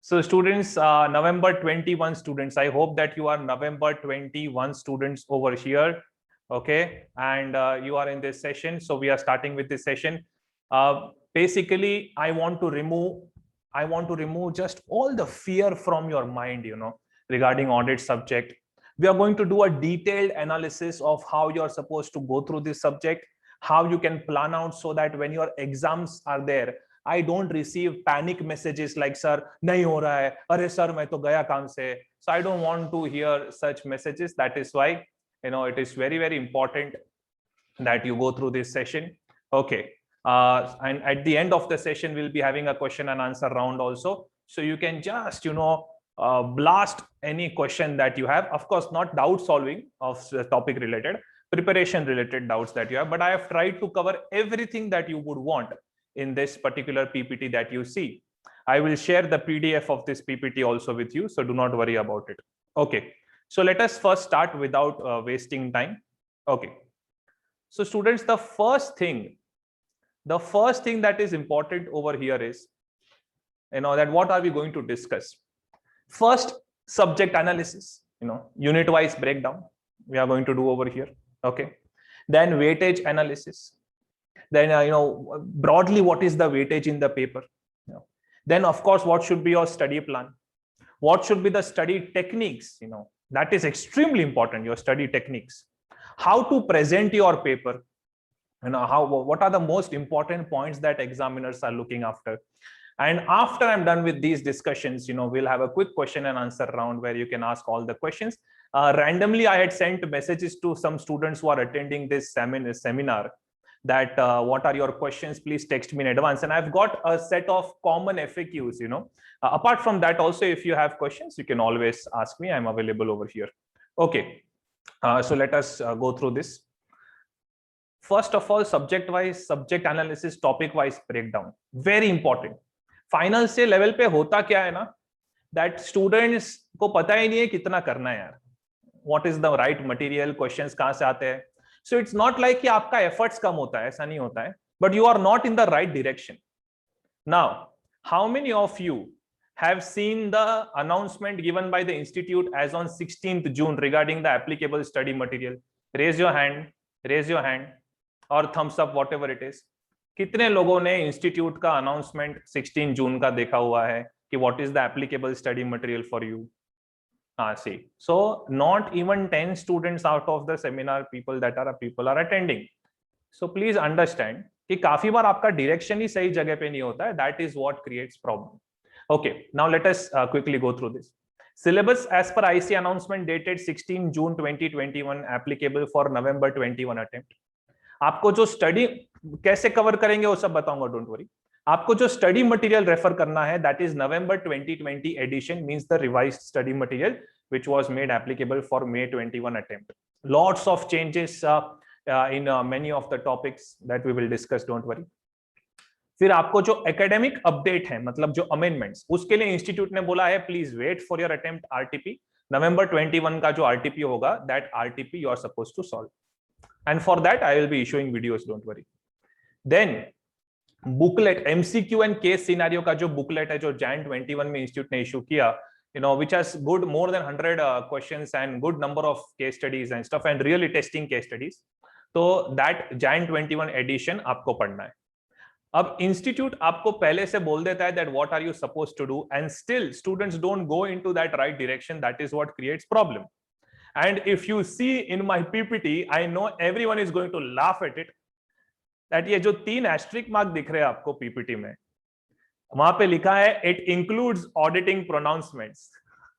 So students, November 21 students, I hope that you are November 21 students over here. Okay, and you are in this session. So we are starting with this session. Basically, I want to remove just all the fear from your mind, regarding audit subject. We are going to do a detailed analysis of how you're supposed to go through this subject, how you can plan out so that when your exams are there, I don't receive panic messages like, sir, nahi ho raha hai, अरे sir, मैं तो गया काम से. So I don't want to hear such messages. That is why, it is very, very important that you go through this session. Okay. And at the end of the session, we'll be having a question and answer round also. So you can just, blast any question that you have. Of course, not doubt solving of the topic related, preparation related doubts that you have, but I have tried to cover everything that you would want in this particular PPT that you see. I will share the PDF of this PPT also with you, so do not worry about it. Okay, so let us first start without wasting time. Okay, so students, the first thing that is important over here is, that what are we going to discuss? First, subject analysis, unit wise breakdown we are going to do over here. Okay, then weightage analysis, then broadly what is the weightage in the paper, then of course what should be your study plan, what should be the study techniques, that is extremely important, your study techniques, how to present your paper, what are the most important points that examiners are looking after. And after I'm done with these discussions, we'll have a quick question and answer round where you can ask all the questions. Randomly, I had sent messages to some students who are attending this seminar that what are your questions, please text me in advance, and I've got a set of common FAQs. Apart from that also, if you have questions, you can always ask me. I'm available over here. Okay, so let us go through this. First of all, subject wise, subject analysis, topic wise breakdown, very important. Final से level पे होता क्या है ना, that students को पता ही नहीं है कितना करना है यार, what is the right material, questions कहां से आते हैं. सो इट्स नॉट लाइक कि आपका एफर्ट्स कम होता है, ऐसा नहीं होता है, but you are not in the right direction. Now, how many of you have seen the announcement given by the institute as on 16th June regarding the applicable study material? Raise your hand or thumbs up, whatever it is. कितने लोगों ने institute का announcement 16 जून का देखा हुआ है कि what is the applicable study material for you? हाँ, see. So not even 10 students out of the seminar people are attending. So please understand कि काफी बार आपका डायरेक्शन ही सही जगह पे नहीं होता है. That is what creates problem. Okay, now let us quickly go through this. Syllabus as per IC announcement dated 16 June 2021 applicable for November 21 attempt. आपको जो स्टडी कैसे कवर करेंगे वो सब बताऊंगा, डोंट वरी. आपको जो स्टडी मटेरियल रेफर करना है, that is November 2020 edition, means the revised study material which was made applicable for May 21 attempt. Lots of changes in many of the topics that we will discuss, don't worry. फिर आपको जो academic update है, मतलब जो amendments, उसके लिए institute ने बोला है please wait for your attempt RTP. November 21 का जो आरटीपी होगा, that RTP you are supposed to solve, and for that I will be issuing videos, don't worry. Then booklet, MCQ and case scenario का जो booklet है, जो Jan 21 में institute ने issue किया, which has good more than 100 questions and good number of case studies and stuff and really testing case studies. तो that Jan 21 addition आपको पढ़ना है. अब इंस्टीट्यूट आपको पहले से बोल देता है that what are you supposed to do, and still students don't go into that right direction. That is what creates problem. And if you see in my PPT, I know everyone is going to laugh at it, that ये जो 3 asterisk mark दिख रहे हैं आपको PPT में, वहां पे लिखा है it includes auditing pronouncements.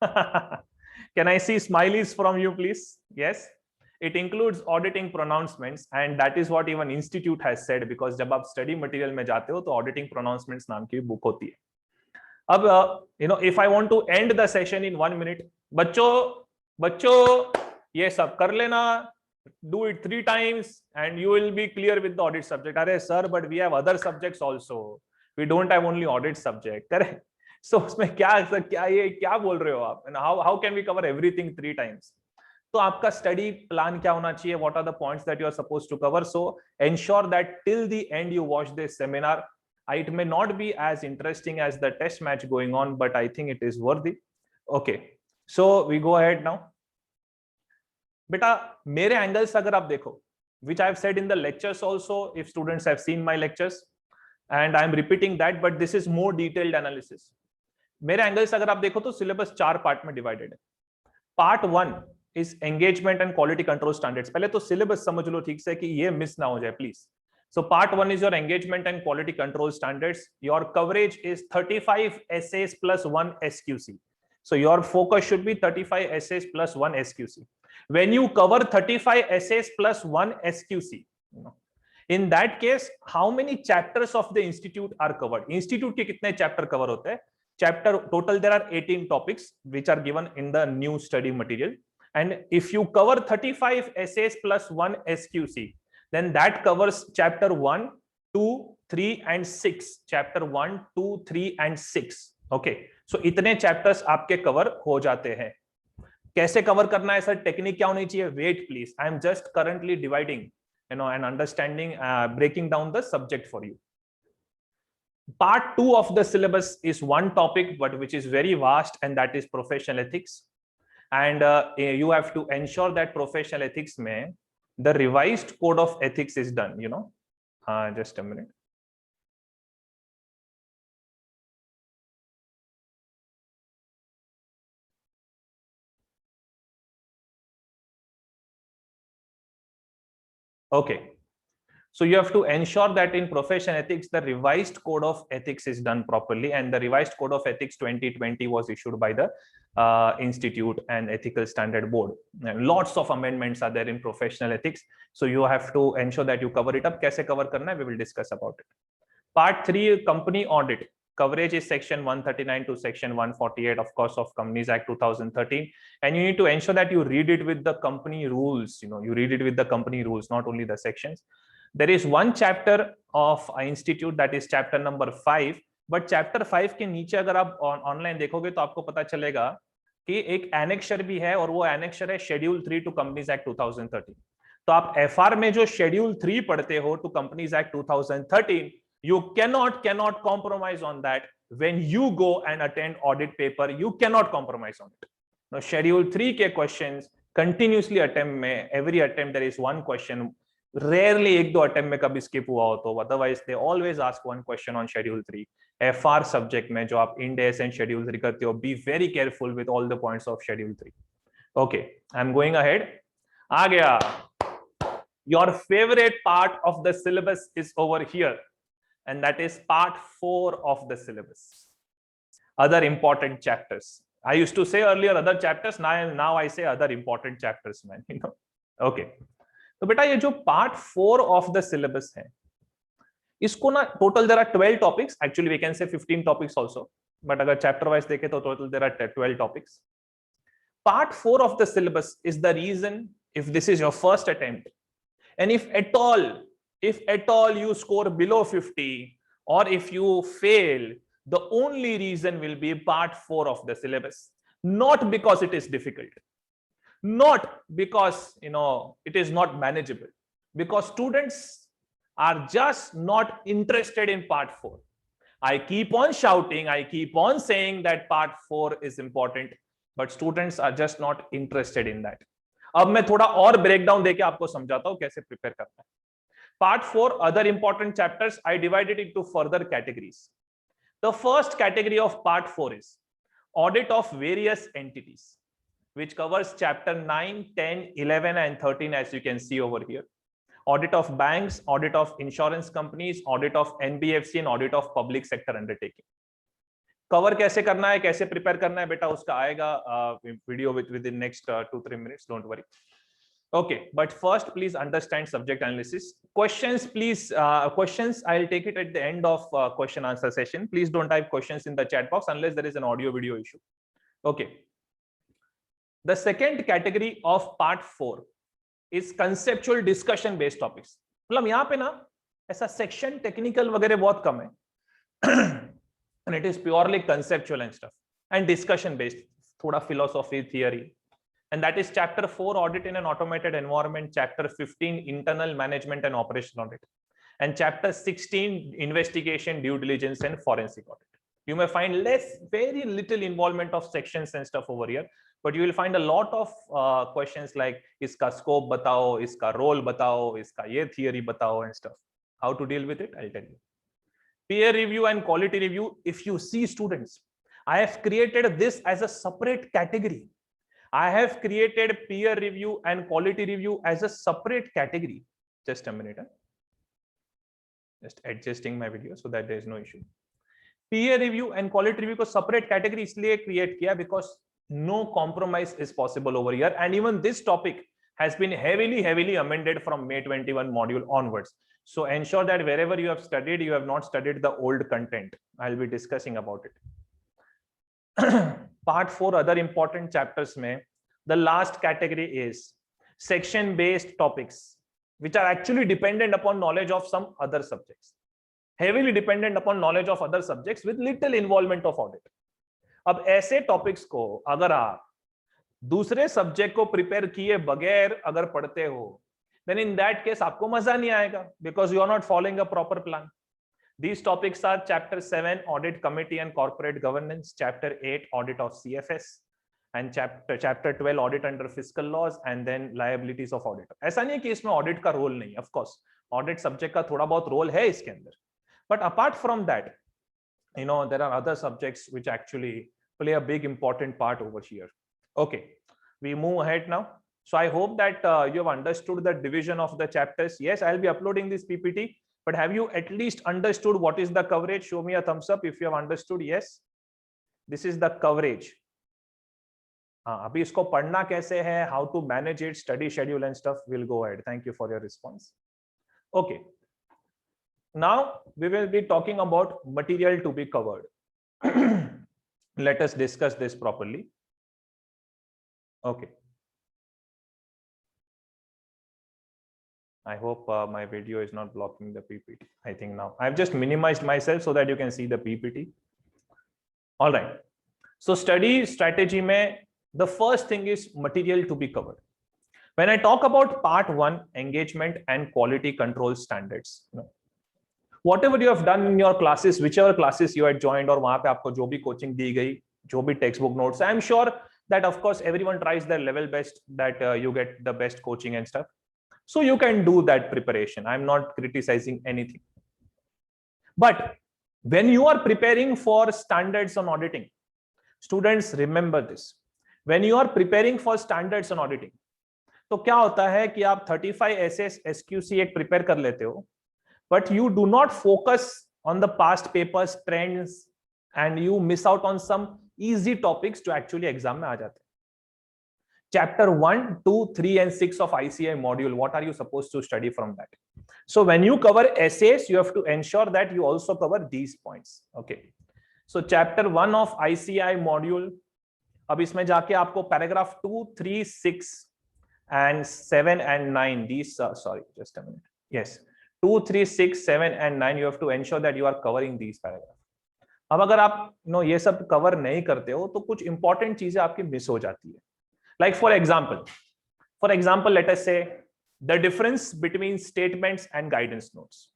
Can I see smileys from you please? Yes, it includes auditing pronouncements, and that is what even institute has said, because जब आप study material में जाते हो तो auditing pronouncements नाम की बुक होती है. अब if I want to end the session in 1 minute, बच्चों ये सब कर लेना, do it 3 times and you will be clear with the audit subject. अरे sir, but we have other subjects also, we don't have only audit subject. correct? So उसमें क्या बोल रहे हो आप, and how can we cover everything 3 times? तो आपका study plan क्या होना चाहिए, what are the points that you are supposed to cover. So ensure that till the end you watch this seminar. It may not be as interesting as the test match going on, but I think it is worthy. Okay, so we go ahead now. बेटा मेरे angles अगर आप देखो, which I have said in the lectures also, if students have seen my lectures, and I am repeating that, but this is more detailed analysis. मेरे angles अगर आप देखो तो सिलेबस 4 पार्ट में डिवाइडेड है. Part 1 is engagement and quality control standards. पहले तो syllabus समझ लो ठीक से कि ये मिस ना हो जाए please. So part 1 is your engagement and quality control standards. Your coverage is 35 essays plus 1 SQC. So your focus should be 35 essays plus 1 SQC. When you cover 35 essays plus 1 SQC, in that case, how many chapters of the institute are covered? Institute के कितने chapter cover होते हैं? Chapter total there are 18 topics which are given in the new study material. And if you cover 35 essays plus 1 SQC, then that covers chapter 1, 2, 3 and 6. Chapter 1, 2, 3 and 6. Okay, so इतने chapters आपके cover हो जाते हैं. कैसे cover करना है sir? Technique क्या होनी चाहिए? Wait please, I am just currently dividing, and understanding, breaking down the subject for you. Part 2 of the syllabus is one topic but which is very vast, and that is professional ethics. And you have to ensure that professional ethics mein the revised code of ethics is done, just a minute. Okay, so you have to ensure that in professional ethics the revised code of ethics is done properly, and the revised code of ethics 2020 was issued by the Institute and Ethical Standard Board, and lots of amendments are there in professional ethics, so you have to ensure that you cover it up. Kaise cover karna hai, we will discuss about it. Part 3, company audit. Coverage is section 139 to section 148, of course, of Companies Act 2013, and you need to ensure that you read it with the company rules. You read it with the company rules, not only the sections. There is one chapter of institute, that is chapter number 5, but chapter 5 के नीचे अगर आप online देखोगे तो आपको पता चलेगा कि एक एनेक्शर भी है, और वो एनेक्शर है शेड्यूल 3 टू कंपनीज एक्ट 2013. तो आप एफआर में जो शेड्यूल 3 पढ़ते हो to companies act 2013, you cannot compromise on that. When you go and attend audit paper, you cannot compromise on it. Now schedule 3 के questions continuously attempt में, every attempt there is one question, rarely एक दो attempt में कभी skip हुआ हो तो, otherwise they always ask one question on schedule 3. FR subject में जो आप Ind AS and schedule 3 करते हो, be very careful with all the points of schedule 3. Okay, I'm going ahead. आ गया. Your favorite part of the syllabus is over here, and that is part 4 of the syllabus. Other important chapters. I used to say earlier other chapters, now I say other important chapters, man. Okay. तो बेटा ये जो part 4 of the syllabus है, इसको ना total there are 12 topics. Actually we can say 15 topics also, but अगर chapter wise देखे तो total there are 12 topics. Part 4 of the syllabus is the reason, if this is your first attempt, and if at all you score below 50, or if you fail, the only reason will be part 4 of the syllabus. Not because it is difficult, not because it is not manageable, because students are just not interested in part 4. I keep on shouting, I keep on saying that part 4 is important, but students are just not interested in that. अब मैं थोड़ा और breakdown देके आपको समझाता हूं कैसे prepare करना है. Part 4, other important chapters, I divided into further categories. The first category of part 4 is audit of various entities, which covers chapter 9, 10, 11 and 13, as you can see over here. Audit of banks, audit of insurance companies, audit of NBFC and audit of public sector undertaking. Cover कैसे करना है, कैसे prepare करना है बेटा, उसका आएगा video within next 2-3 minutes, don't worry. Okay, but first please understand subject analysis. Questions, please. Questions, I'll take it at the end of question answer session. Please don't type questions in the chat box unless there is an audio video issue. Okay. The second category of part 4 is conceptual discussion based topics. मतलब यहाँ पे ना ऐसा section technical वगैरह बहुत कम है. And it is purely conceptual and stuff, and discussion based, थोड़ा philosophy, theory. And that is chapter 4, audit in an automated environment, chapter 15, internal management and operational audit. and chapter 16 investigation, due diligence and forensic audit. You may find very little involvement of sections and stuff over here, but you will find a lot of questions like iska scope batao, iska role batao, iska ye theory batao and stuff. How to deal with it, I'll tell you. Peer review and quality review. If you see, students, I have created this as a separate category. I have created peer review and quality review as a separate category. Just a minute. Just adjusting my video so that there is no issue. Peer review and quality review को separate category इसलिए create किया because no compromise is possible over here, and even this topic has been heavily amended from May 21 module onwards. So ensure that wherever you have studied, you have not studied the old content. I'll be discussing about it. Part 4 other important chapters में the last category is section based topics which are actually dependent upon knowledge of some other subjects, heavily dependent upon knowledge of other subjects with little involvement of audit. अब ऐसे topics को अगर आप दूसरे subject को prepare किए बगैर अगर पढ़ते हो, then in that case आपको मजा नहीं आएगा because you are not following a proper plan. These topics are chapter 7 audit committee and corporate governance, chapter 8 audit of CFS, and chapter 12 audit under fiscal laws, and then liabilities of auditor. ऐसा नहीं है कि इसमें audit का role नहीं, of course audit subject का थोड़ा बहुत रोल है इसके अंदर, but apart from that, you know, there are other subjects which actually play a big important part over here. Okay, we move ahead now. So I hope that you have understood the division of the chapters. Yes, I'll be uploading this PPT, but have you at least understood what is the coverage? Show me a thumbs up if you have understood. Yes, this is the coverage. अभी इसको पढ़ना कैसे है, how to manage it, study schedule and stuff. We'll go ahead. Thank you for your response. Okay. Now we will be talking about material to be covered. Let us discuss this properly. Okay. I hope my video is not blocking the PPT. I think now I've just minimized myself so that you can see the PPT. All right. So study strategy mein, the first thing is material to be covered. When I talk about part 1, engagement and quality control standards, you know, whatever you have done in your classes, whichever classes you had joined, or वहाँ पे आपको जो भी coaching दी गई, जो भी textbook notes, I am sure that of course everyone tries their level best that you get the best coaching and stuff. So you can do that preparation. I'm not criticizing anything. But when you are preparing for standards on auditing, students remember this. When you are preparing for standards on auditing, तो क्या होता है कि आप 35 SS SQC एक prepare कर लेते हो, but you do not focus on the past papers, trends, and you miss out on some easy topics to actually exam में आ जाते हैं. Chapter 1, 2, 3 and 6 of ICI module, what are you supposed to study from that? So when you cover essays, you have to ensure that you also cover these points. Okay. So chapter 1 of ICI module, अब इसमें जाके आपको paragraph 2, 3, 6 and 7 and 9, these sorry, just a minute. Yes, 2, 3, 6, 7 and 9, you have to ensure that you are covering these paragraphs. अब अगर आप ये सब cover नहीं करते हो तो कुछ इंपॉर्टेंट चीजें आपकी मिस हो जाती है. Like for example, let us say the difference between statements and guidance notes.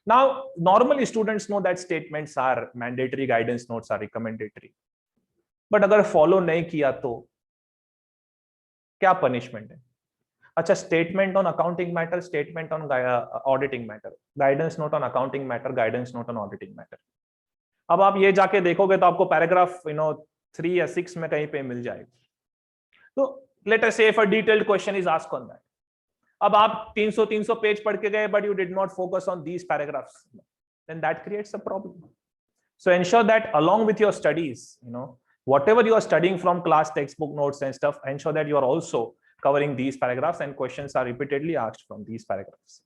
Now, normally students know that statements are mandatory, guidance notes are recommendatory. But अगर follow नहीं किया तो क्या punishment है? अच्छा, statement on accounting matter, statement on auditing matter, guidance note on accounting matter, guidance note on auditing matter. अब आप ये जाके देखोगे तो आपको पैराग्राफ 3 या 6 में कहीं पे मिल जाएगा. तो let us say if a detailed question is asked on that, अब आप 300 पेज पढ़ के गए but you did not focus on these paragraphs, then that creates a problem. So ensure that along with your studies, whatever you are studying from class textbook notes and stuff, ensure that you are also covering these paragraphs and questions are repeatedly asked from these paragraphs.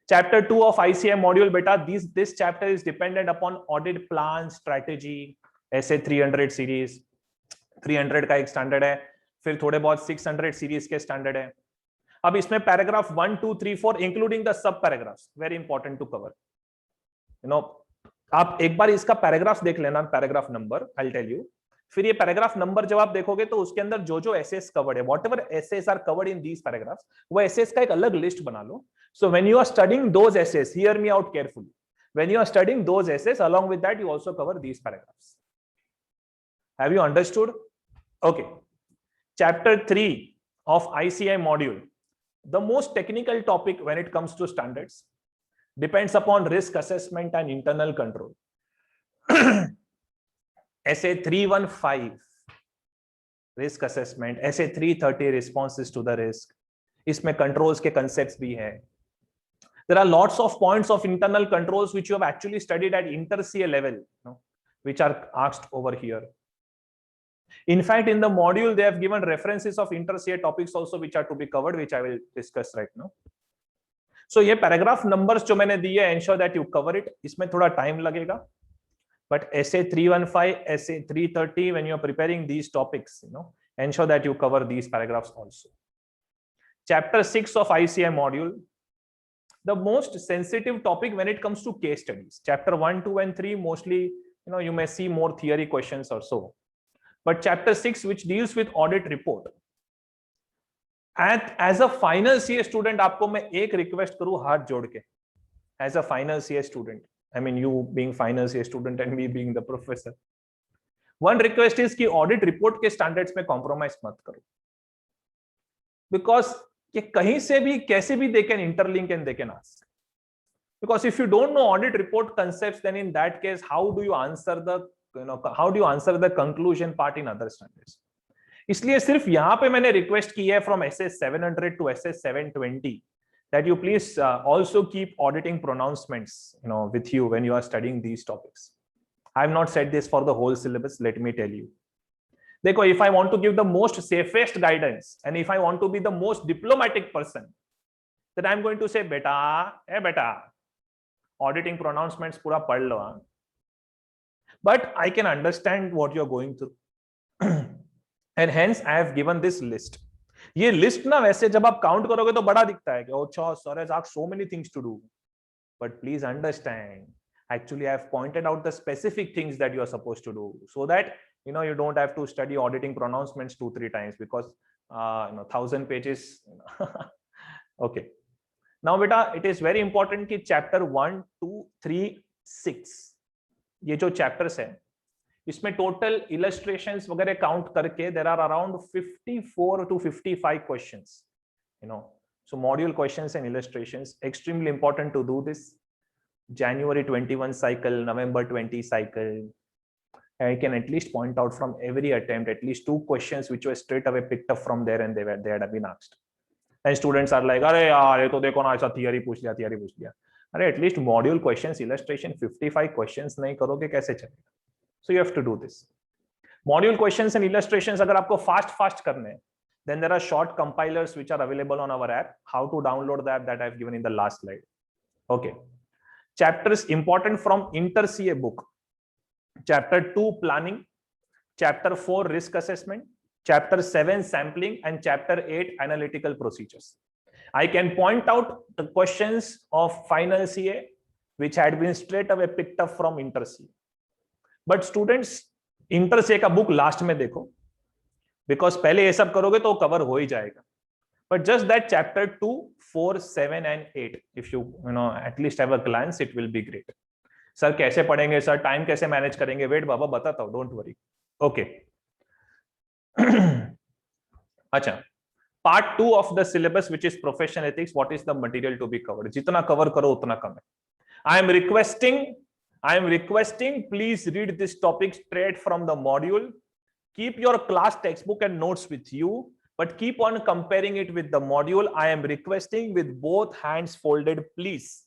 Chapter 2 of ICI module, beta, this chapter is dependent upon audit plan, strategy, SA 300 series, 300 का एक standard है, फिर थोड़े बहुत 600 series के standard है. अब इसमें paragraph 1, 2, 3, 4 including the sub paragraphs, very important to cover. आप एक बार इसका पैराग्राफ देख लेना, paragraph number, I will tell you. फिर ये पैराग्राफ नंबर जब आप देखोगे तो उसके अंदर जो जो एसेस कवर्ड है, whatever SAs are covered in these paragraphs, वो एसेस का एक अलग लिस्ट बना लो. So when you are studying those essays, hear me out carefully. When you are studying those essays, along with that, you also cover these paragraphs. Have you understood? Okay. Chapter 3 of ICI module. The most technical topic when it comes to standards depends upon risk assessment and internal control. Essay 315 risk assessment, essay 330 responses to the risk. इसमें controls के concepts भी हैं. There are lots of points of internal controls which you have actually studied at inter-CA level, which are asked over here. In fact, in the module, they have given references of inter-CA topics also which are to be covered, which I will discuss right now. So ये paragraph numbers जो मैंने दिए, ensure that you cover it. इसमें थोड़ा time लगेगा. But essay 315, essay 330, when you are preparing these topics, ensure that you cover these paragraphs also. Chapter 6 of ICI module, the most sensitive topic when it comes to case studies. Chapter 1, 2, and 3, mostly, you may see more theory questions or so. But chapter 6, which deals with audit report. And as a final CA student, आपको मैं एक request करूँ हाथ जोड़ के. As a final CA student, I mean you being final CA student and me being the professor. One request is कि audit report के standards में compromise मत करो. Because कि कहीं से भी कैसे भी they can interlink and they can ask. Because if you don't know audit report concepts, then in that case, how do you answer the conclusion part in other standards? इसलिए सिर्फ यहाँ पे मैंने request की है from SS 700 to SS 720 that you please also keep auditing pronouncements, with you when you are studying these topics. I have not said this for the whole syllabus. Let me tell you. देखो, if I want to give the most safest guidance and if I want to be the most diplomatic person, then I'm going to say, beta, auditing pronouncements पूरा पढ़ लो. But I can understand what you're going through. And hence I have given this list. ये list ना वैसे जब आप count करोगे तो बड़ा दिखता है कि अच्छा sir has asked so many things to do. But please understand, actually I have pointed out the specific things that you are supposed to do so that you don't have to study auditing pronouncements 2-3 times because 1,000 pages. Okay. Now beta, it is very important कि chapter 1, 2, 3, 6 ये जो chapters है इसमें total illustrations वगैरह count करके there are around 54 to 55 questions. So module questions and illustrations, extremely important to do this. January 21 cycle, November 20 cycle. I can at least point out from every attempt at least 2 questions which were straight away picked up from there and they had been asked. And students are like, अरे यार ये तो देखो ना ऐसा theory पूछ लिया. अरे at least module questions, illustration 55 questions नहीं करोगे कैसे चलेगा? So you have to do this. Module questions and illustrations अगर आपको fast करने हैं, then there are short compilers which are available on our app. How to download the app that I've given in the last slide. Okay. Chapters important from inter-CA book. Chapter 2 planning, chapter 4 risk assessment, chapter 7 sampling, and chapter 8 analytical procedures. I can point out the questions of final CA which had been straight away picked up from inter-CA. But students, inter-CA का book last में देखो, because पहले ये सब करोगे तो cover हो ही जाएगा. But just that chapter 2, 4, 7 and 8, if you at least have a glance, it will be great. Sir, कैसे पढ़ेंगे sir? Time कैसे manage करेंगे? Wait बाबा बताता हूँ. Don't worry. Okay. अच्छा. Part 2 of the syllabus, which is profession ethics. What is the material to be covered? जितना cover करो उतना कम है. I am requesting. Please read this topic straight from the module. Keep your class textbook and notes with you, but keep on comparing it with the module. I am requesting with both hands folded, please.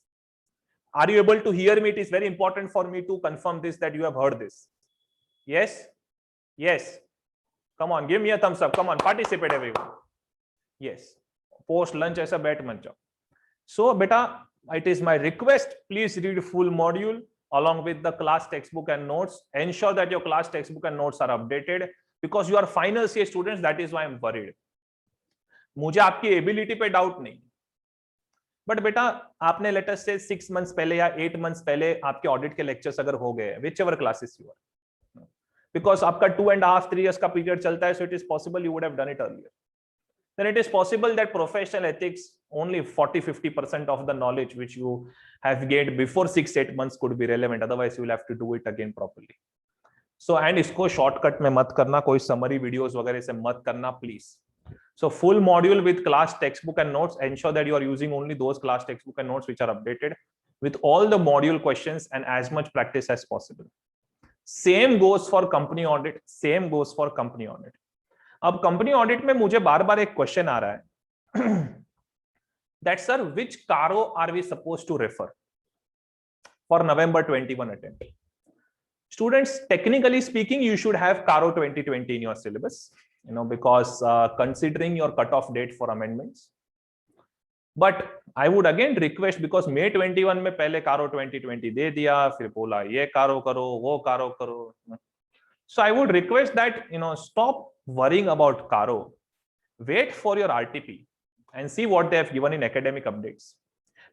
Are you able to hear me? It is very important for me to confirm this, that you have heard this. Yes? Yes. Come on, give me a thumbs up. Come on, participate everyone. Yes. Post lunch aisa bet mat jao. So beta, it is my request, please read full module along with the class textbook and notes. Ensure that your class textbook and notes are updated because you are final CA students. That is why I'm worried. मुझे आपकी ability पे doubt नहीं, but बेटा आपने let us से 6 months पहले या 8 months पहले आपके ऑडिट के लेक्चर्स अगर हो गए, whichever classes you are, because आपका 2.5-3 years का पीरियड चलता है, so it is possible you would have done it earlier. then it is possible that professional ethics only 40-50% of the knowledge which you have gained before 6-8 months could be relevant. Otherwise you will have to do it again properly. So and इसको shortcut में मत करना, कोई summary videos वगैरह से मत करना please. So full module with class textbook and notes. Ensure that you are using only those class textbook and notes which are updated with all the module questions and as much practice as possible. Same goes for company audit. Same goes for company audit. अब company audit में मुझे बार बार एक question आ रहा है that sir which CARO are we supposed to refer for November 21 attempt. Students, technically speaking, you should have CARO 2020 in your syllabus, because considering your cutoff date for amendments. But I would again request, because May 21 में पहले CARO 2020 दे दिया, फिर बोला ये CARO करो, वो CARO करो. So I would request that stop worrying about CARO. Wait for your RTP and see what they have given in academic updates.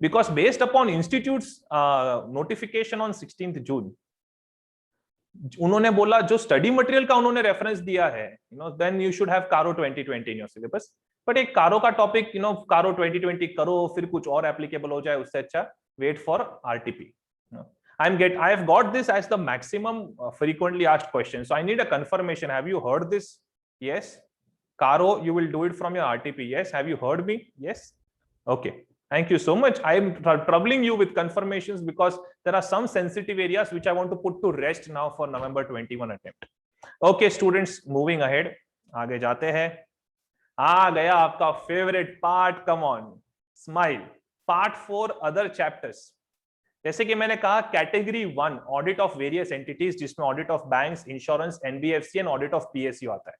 Because based upon institute's notification on 16th June, उन्होंने बोला जो study material का उन्होंने reference दिया है, then you should have CARO 2020 in your syllabus. But एक CARO का topic CARO 2020 करो, फिर कुछ और एप्लीकेबल हो जाए, उससे अच्छा wait for RTP. I have got this as the maximum frequently asked question. So I need a confirmation. Have you heard this? Yes. CARO, you will do it from your RTP. Yes. Have you heard me? Yes. Okay. Thank you so much. I am troubling you with confirmations because there are some sensitive areas which I want to put to rest now for November 21 attempt. Okay, students, moving ahead. आगे जाते हैं. आ गया आपका favorite part. Come on. Smile. Part 4 other chapters. जैसे कि मैंने कहा category 1 audit of various entities, जिसमें audit of banks, insurance, NBFC and audit of PSU आता है.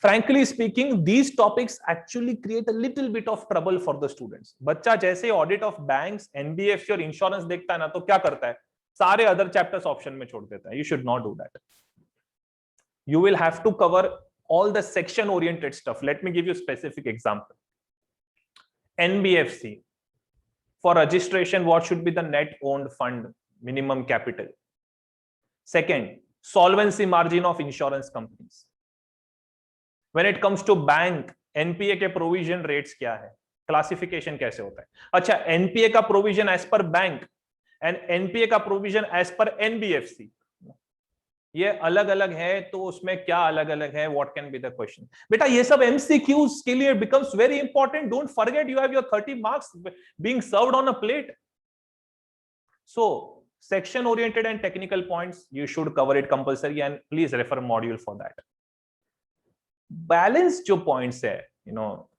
Frankly speaking these topics actually create a little bit of trouble for the students. बच्चा जैसे audit of banks, NBFC और insurance देखता है ना, तो क्या करता है, सारे अदर चैप्टर्स ऑप्शन में छोड़ देता है. You should not do that. You will have to cover all the section oriented stuff. Let me give you specific example. NBFC, for registration, what should be the net owned fund minimum capital? Second, solvency margin of insurance companies. When it comes to bank, NPA के provision rates क्या है, classification कैसे होता है. अच्छा, NPA का provision as per bank and NPA का provision as per NBFC, ये अलग अलग है, तो उसमें क्या अलग अलग है, what can be the question. बेटा ये सब एमसीक्यूज के लिए becomes very important. Don't forget you have your 30 marks being served on a plate. So section oriented and technical points you should cover it compulsory and please refer module for that. Balance जो points है,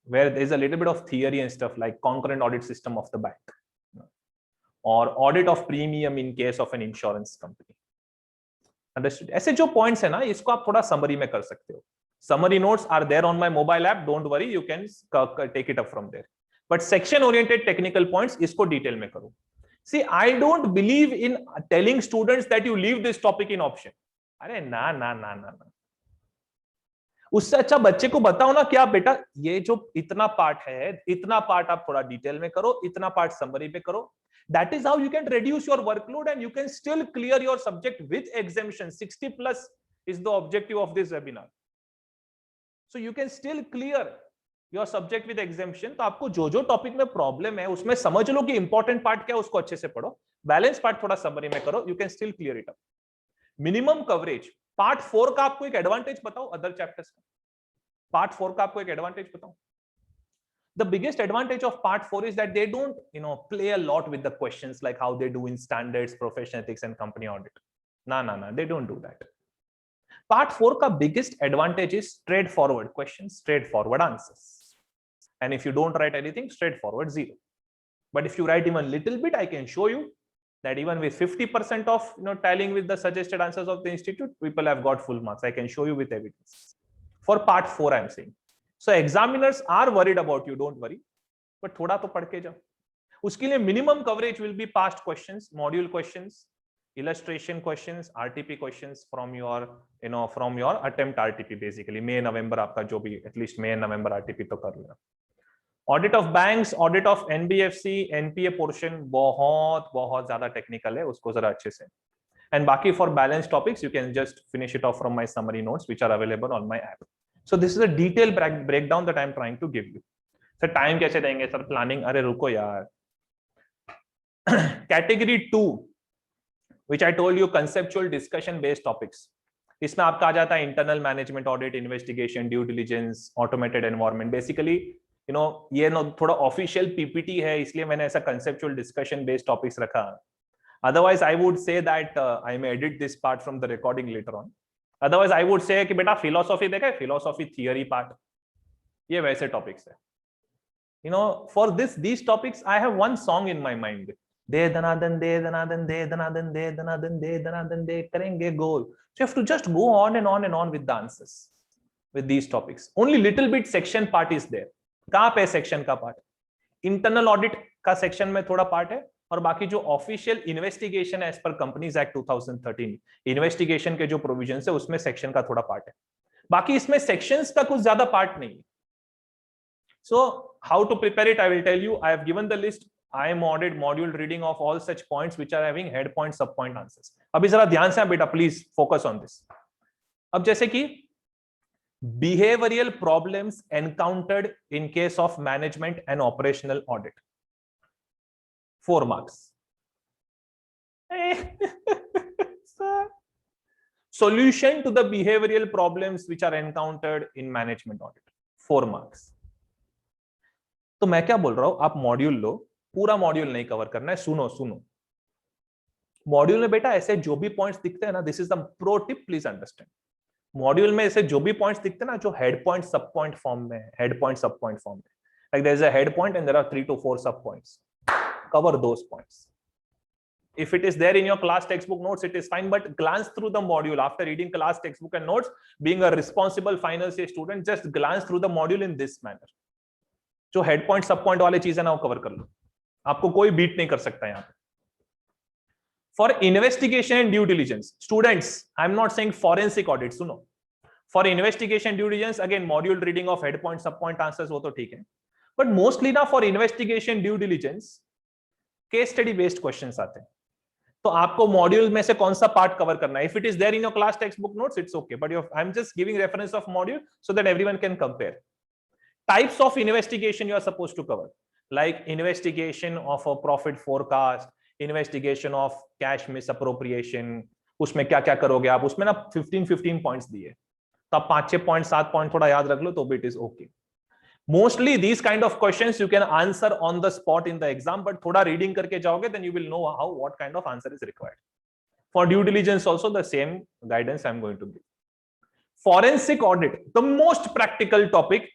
where there is a little bit of theory and stuff like concurrent audit system of the bank or audit of premium in case of an insurance company. Understood? ऐसे जो points है ना, इसको आप थोड़ा summary में कर सकते हो. Summary notes are there on my mobile app. Don't worry, you can take it up from there. But section oriented technical points, इसको डिटेल में करो. See, I don't believe in telling students that you leave this topic in option. अरे ना ना ना ना ना, उससे अच्छा बच्चे को बताओ ना, क्या बेटा ये जो इतना पार्ट है, इतना पार्ट आप थोड़ा डिटेल में करो, इतना पार्ट समरी में करो. That is how you can reduce your workload and you can still clear your subject with exemption. 60 plus is the objective of this webinar. So you can still clear your subject with exemption. तो आपको जो जो topic में problem है उसमें समझ लो कि important part क्या है, उसको अच्छे से पढ़ो. बैलेंस पार्ट थोड़ा समरी में करो. You can still clear it up. Minimum coverage part 4 का आपको एक एडवांटेज बताओ अदर चैप्टर्स का. पार्ट 4 का आपको एक एडवांटेज बताओ. The biggest advantage of part 4 is that they don't, play a lot with the questions like how they do in standards, professional ethics and company audit. No, they don't do that. Part 4 ka biggest advantage is straightforward questions, straightforward answers. And if you don't write anything, straightforward 0. But if you write even little bit, I can show you that even with 50% of, tallying with the suggested answers of the institute, people have got full marks. I can show you with evidence. For part 4, I am saying. So examiners are worried about you, don't worry, but थोड़ा तो पढ़ के जाओ. उसके लिए minimum coverage will be past questions, module questions, illustration questions, RTP questions from your, from your attempt RTP basically. May November आपका जो भी at least May November RTP तो कर लेना. Audit of banks, audit of NBFC, NPA portion बहुत बहुत ज़्यादा technical है, उसको ज़रा अच्छे से. And बाकी for balance topics, you can just finish it off from my summary notes which are available on my app. So this is a detailed breakdown that I am trying to give you. Sir, time कैसे देंगे sir? Planning? अरे रुको यार. Category 2, which I told you, conceptual discussion based topics. इसमें आपका आ जाता है internal management audit, investigation, due diligence, automated environment. Basically ये थोड़ा ऑफिशियल पीपीटी है, इसलिए मैंने ऐसा कंसेप्चुअल डिस्कशन बेस्ड टॉपिक्स रखा. Otherwise I would say that I may edit this part from the recording later on. Otherwise I would say कि बेटा philosophy देखा है, फिलोसॉफी थियरी पार्ट, ये वैसे टॉपिक्स है. For these topics I have one song in my mind. दे दनादन दे दनादन दे दनादन दे दनादन दे दनादन दे करेंगे गोल. So you have to just go on and on and on with the answers with these topics. Only little bit section part is there. कहाँ पे सेक्शन का पार्ट? इंटरनल ऑडिट का सेक्शन में थोड़ा पार्ट है, और बाकी जो official investigation as per companies act 2013 investigation के जो प्रोविजन है उसमें सेक्शन का थोड़ा पार्ट है. बाकी इसमें सेक्शंस का कुछ ज्यादा पार्ट नहीं है. So how to prepare it, I will tell you. I have given the list. I am audit module reading of all such points which are having head point, sub point answers. अभी जरा ध्यान से बेटा please focus on this. अब जैसे कि behavioral problems encountered in case of management and operational audit, 4 marks. Solution to the behavioral problems which are encountered in management audit, 4 marks. तो मैं क्या बोल रहा हूं, आप मॉड्यूल लो, पूरा मॉड्यूल नहीं कवर करना है. सुनो मॉड्यूल में बेटा ऐसे जो भी पॉइंट्स दिखते हैं ना, this is the pro tip, please understand. Module में ऐसे जो भी पॉइंट्स दिखते हैं ना, जो head point sub point form में, head point sub point form में, like there is a head point and there are 3 to 4 sub points. Cover those points. If it is there in your class textbook notes, it is fine, but glance through the module after reading class textbook and notes. Being a responsible final year student, just glance through the module in this manner. जो head point sub point वाले चीजें ना वो cover कर लो, आपको कोई beat नहीं कर सकता यहाँ पे. For investigation and due diligence students, I am not saying forensic audit. सुनो, for investigation due diligence again module reading of head point sub point answers, वो तो ठीक है, बट मोस्टली ना for investigation due diligence case study based questions आते हैं. तो आपको मॉड्यूल में से कौन सा पार्ट कवर करना है? If it is there in your class text book notes, it's okay, but I am just giving reference of module so that everyone can compare. Types of investigation you are supposed to cover, like investigation of a profit forecast, investigation of cash misappropriation. उसमें क्या क्या करोगे आप? उसमें ना 15 points दिए, तो आप 5-6 पॉइंट 7 पॉइंट थोड़ा याद रख लो तो it is okay. Mostly these kind of questions you can answer on the spot in the exam, but थोड़ा रीडिंग करके जाओगे then you will know how what kind of answer is required. For due diligence also the same guidance I am going to give. Forensic audit, the most practical topic.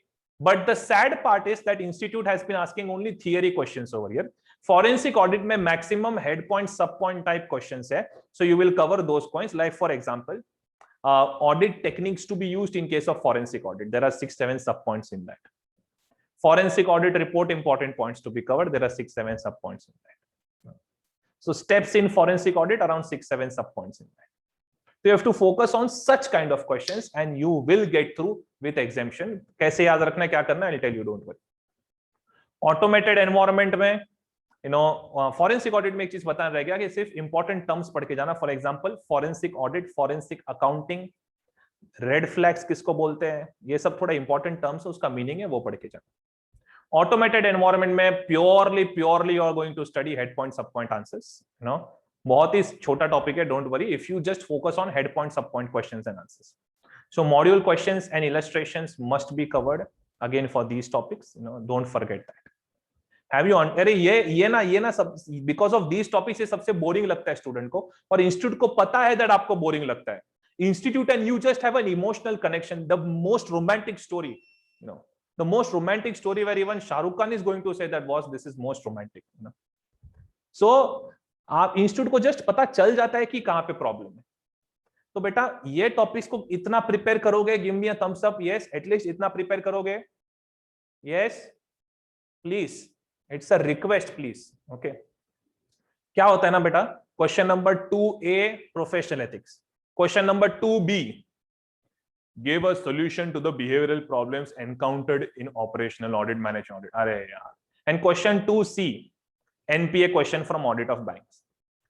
But the sad part is that institute has been asking only theory questions over here. Forensic audit में maximum head point, sub point type questions है, so you will cover those points. Like for example, audit techniques to be used in case of forensic audit. There are 6-7 sub points in that. Forensic audit report, important points to be covered. There are 6-7 sub points in that. So steps in forensic audit, around 6-7 sub points in that. So you have to focus on such kind of questions and you will get through with exemption. कैसे याद रखना है, क्या करना है, I'll tell you, don't worry. Automated environment में, forensic audit में एक चीज बताना रह गया कि सिर्फ important terms पढ़ के जाना. For example, forensic audit, forensic accounting, red flags किसको बोलते हैं, ये सब थोड़ा important terms है, उसका meaning है, वो पढ़ के जाना. Automated environment में purely you are going to study head point, sub point answers. बहुत ही छोटा टॉपिक है, don't worry, if you just focus on head point, sub point questions and answers. So module questions and illustrations must be covered again for these topics, don't forget that. Have you अरे ये ना सब because of these topics ये सबसे boring लगता है student को, और इंस्टीट्यूट को पता है दैट आपको बोरिंग लगता है. Institute and you just have an emotional connection, the most romantic story, the most romantic story where even Shah Rukh Khan is going to say that boss this is most romantic. So आप institute को just पता चल जाता है कि कहां पे problem है. तो बेटा ये टॉपिक्स को इतना प्रिपेयर करोगे, give me a thumbs up. Yes, at least इतना प्रिपेयर करोगे. Yes please, it's a request please. Okay, क्या होता है ना बेटा, question number 2A professional ethics, question number 2B give a solution to the behavioral problems encountered in operational audit, management audit. अरे यार. And question 2C NPA question from audit of banks.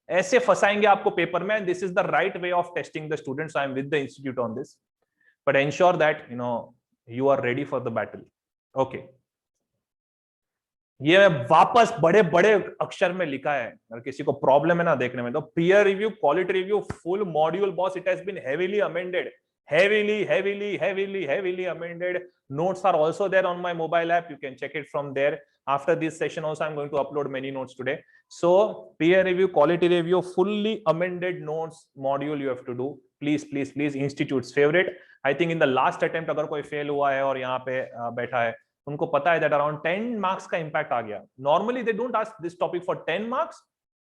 ऐसे फंसाएंगे आपको paper में. This is the right way of testing the students. I am with the institute on this, but ensure that you are ready for the battle. Okay, ये वापस बड़े बड़े अक्षर में लिखा है, अगर किसी को प्रॉब्लम है ना देखने में, तो peer review, quality review, full module boss, it has been heavily amended, heavily amended. Notes are also there on my mobile app, you can check it from there. After this session also I'm going to upload many notes today. So peer review, quality review, fully amended notes module you have to do. Please institute's favorite. I think in the last attempt अगर कोई fail हुआ है और यहाँ पे बैठा है, उनको पता है that around 10 marks का impact आ गया. Normally they don't ask this topic for 10 marks,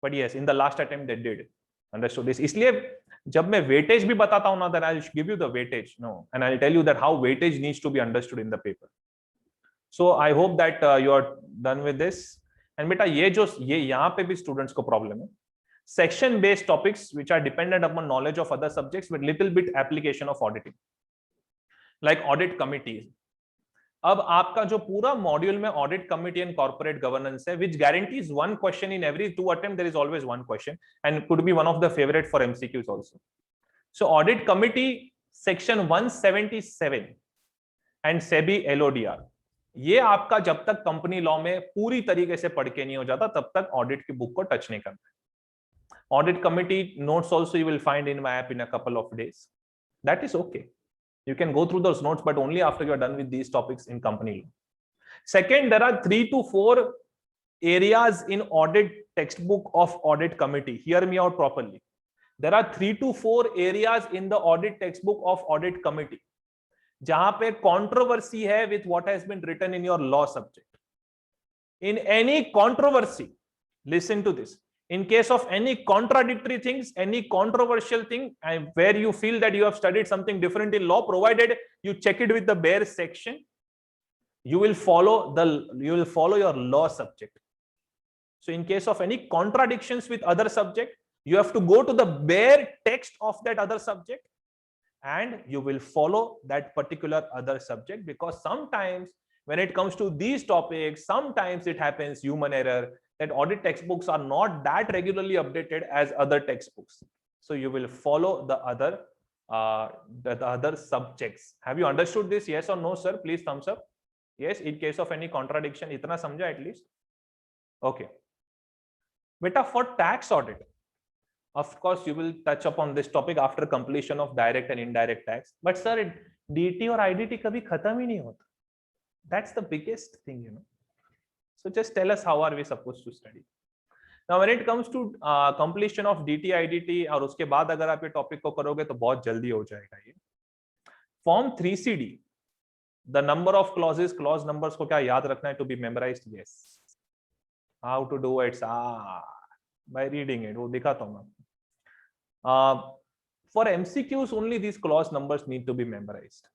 but yes, in the last attempt they did. Understood this? इसलिए जब मैं weightage भी बताता हूँ ना, then I'll give you the weightage, no, and I'll tell you that how weightage needs to be understood in the paper. So I hope that you are done with this. And बेटा ये यहाँ पे भी students को problem है. Section based topics which are dependent upon knowledge of other subjects with little bit application of auditing, like audit committees. अब आपका जो पूरा मॉड्यूल में audit committee and corporate governance है, which guarantees one question in every 2 attempt. There is always one question and could be one of the favorite for MCQs also. So audit committee section 177 and SEBI LODR, ये आपका जब तक company law में पूरी तरीके से पढ़ के नहीं हो जाता तब तक ऑडिट की बुक को टच नहीं करना. Audit committee notes also you will find in my app in a couple of days. That is okay. You can go through those notes, but only after you are done with these topics in company law. Second, there are 3 to 4 areas in audit textbook of audit committee. Hear me out properly. There are 3 to 4 areas in the audit textbook of audit committee जहां पे controversy है with what has been written in your law subject. In any controversy, listen to this. In case of any contradictory things, any controversial thing, and where you feel that you have studied something different in law, provided you check it with the bare section, you will follow your law subject. So in case of any contradictions with other subject, you have to go to the bare text of that other subject and you will follow that particular other subject, because sometimes when it comes to these topics, sometimes it happens human error that audit textbooks are not that regularly updated as other textbooks. So you will follow the other subjects. Have you understood this? Yes or no, sir? Please thumbs up. Yes, in case of any contradiction, itna samjha at least. Okay. Beta, for tax audit, of course, you will touch upon this topic after completion of direct and indirect tax. But sir, DT or IDT kabhi khatam hi nahi hota. That's the biggest thing, you know. So just tell us, how are we supposed to study? Now, when it comes to completion of DT, IDT, और उसके बाद अगर आप ये topic को करोगे तो बहुत जल्दी हो जाएगा ये. Form 3CD, the number of clauses, clause numbers को क्या याद रखना है to be memorized? Yes. How to do it? By reading it. वो दिखाता हूँ मैं. For MCQs only these clause numbers need to be memorized.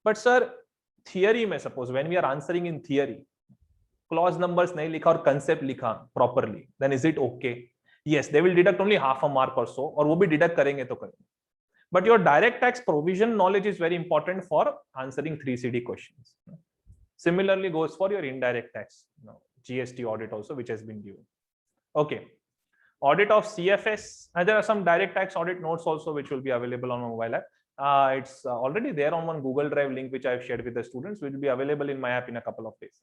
But sir, theory में suppose when we are answering in theory, clause numbers नहीं लिखा और concept लिखा properly, then is it okay? Yes, they will deduct only half a mark or so, और वो भी deduct करेंगे तो करेंगे. But your direct tax provision knowledge is very important for answering 3CD questions. Similarly goes for your indirect tax, GST audit also, which has been given. Okay. Audit of CFS, and there are some direct tax audit notes also which will be available on my mobile app. It's already there on one Google Drive link which I've shared with the students, which will be available in my app in a couple of days.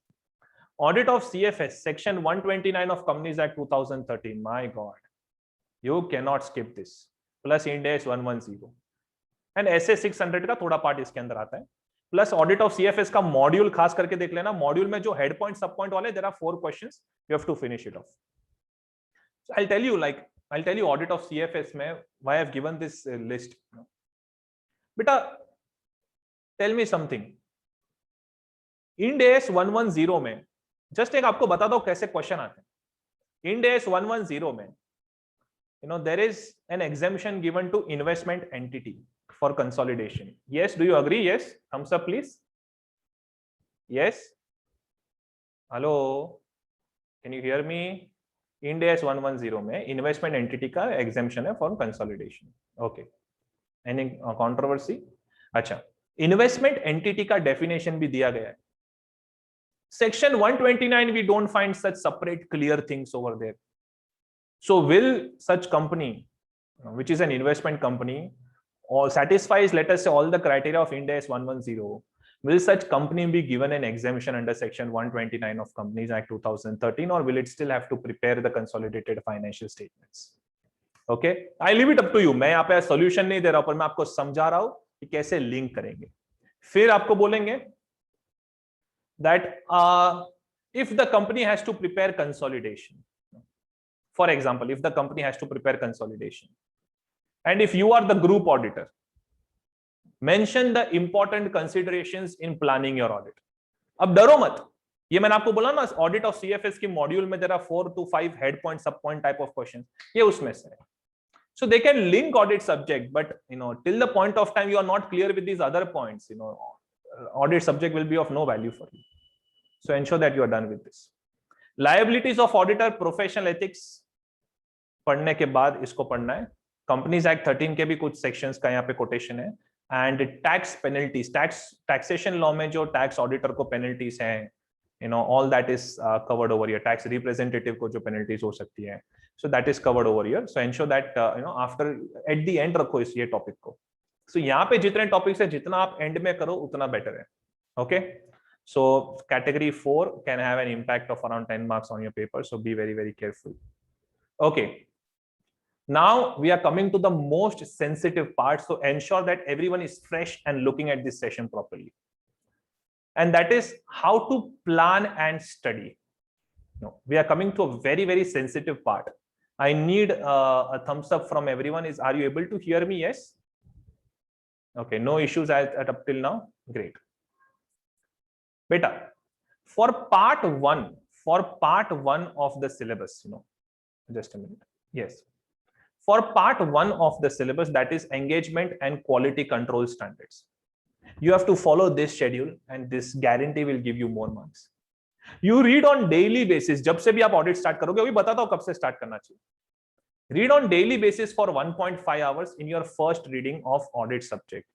Audit of CFS, section 129 of Companies Act 2013. My God, you cannot skip this. Plus Ind AS 110 and SA 600 का थोड़ा part इसके अंदर आता है. Plus audit of CFS का module खास करके देख लेना. मॉड्यूल में जो हेड पॉइंट सब पॉइंट वाले, there are 4 questions. You have to finish it off. So I'll tell you audit of CFS में why I've given this list. Beta, tell me something. Ind AS 110 में just एक आपको बता दो कैसे question आते हैं. Ind AS 110 में, there is an exemption given to investment entity for consolidation. Yes, do you agree? Yes, thumbs up please. Yes, hello, can you hear me? Ind AS 110 में investment entity का exemption है for consolidation. Okay, any controversy? अच्छा, investment entity का definition भी दिया गया है. Section 129, we don't find such separate clear things over there. So will such company, which is an investment company, or satisfies, let us say, all the criteria of Ind AS 110, Will such company be given an exemption under section 129 of Companies Act 2013, or will it still have to prepare the consolidated financial statements? Okay, I leave it up to you. मैं यहाँ पे solution नहीं दे रहा हूं, पर मैं आपको समझा रहा हूं कि कैसे लिंक करेंगे. फिर आपको बोलेंगे that if the company has to prepare consolidation, for example, if the company has to prepare consolidation, and if you are the group auditor, mention the important considerations in planning your audit. अब डरो मत, ये मैंने आपको बोला ना, audit of CFS की module में there are 4 to 5 head point sub point type of questions, ये उसमें से है. So they can link audit subject, but till the point of time you are not clear with these other points, audit subject will be of no value for you. So ensure that you are done with this. Liabilities of auditor, professional ethics पढ़ने के बाद इसको पढ़ना है. Companies act 13 के भी कुछ sections का यहाँ पे कोटेशन है. And tax penalties, taxation law में जो टैक्स ऑडिटर को पेनल्टीज हैं, all that is covered over here. Tax representative को जो पेनल्टीज हो सकती है, so that is covered over here. So ensure that after at the end रखो इस ये टॉपिक को. So यहाँ पे जितने टॉपिक्स है, जितना आप एंड में करो उतना बेटर है. Okay, so category 4 can have an impact of around 10 marks on your paper, so be very, very careful. Okay, now we are coming to the most sensitive part, so ensure that everyone is fresh and looking at this session properly, and that is how to plan and study. We are coming to a very, very sensitive part. I need a thumbs up from everyone. Are you able to hear me? Yes. Okay, no issues at up till now. Great. Beta, for part one of the syllabus, just a minute. Yes. For part one of the syllabus, that is engagement and quality control standards, you have to follow this schedule, and this guarantee will give you more marks. You read on daily basis. जब से भी आप audit start करोगे, अभी बताता हूँ कब से start करना चाहिए. Read on daily basis for 1.5 hours in your first reading of audit subject.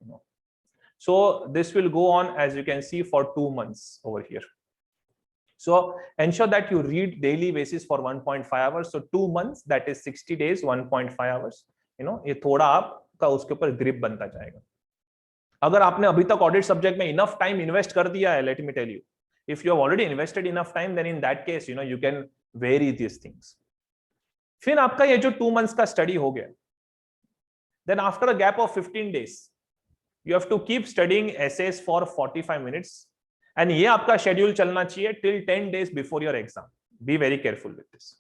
So this will go on, as you can see, for 2 months over here. So ensure that you read daily basis for 1.5 hours. So 2 months, that is 60 days, 1.5 hours. ये थोड़ा आपका उसके ऊपर grip बनता जाएगा. अगर आपने अभी तक audit subject में enough time invest कर दिया है, let me tell you, if you have already invested enough time, then in that case, you can vary these things. फिर आपका ये जो 2 months का study हो गया, then after a gap of 15 days, you have to keep studying essays for 45 minutes, and ये आपका schedule चलना चाहिए till 10 days before your exam. Be very careful with this.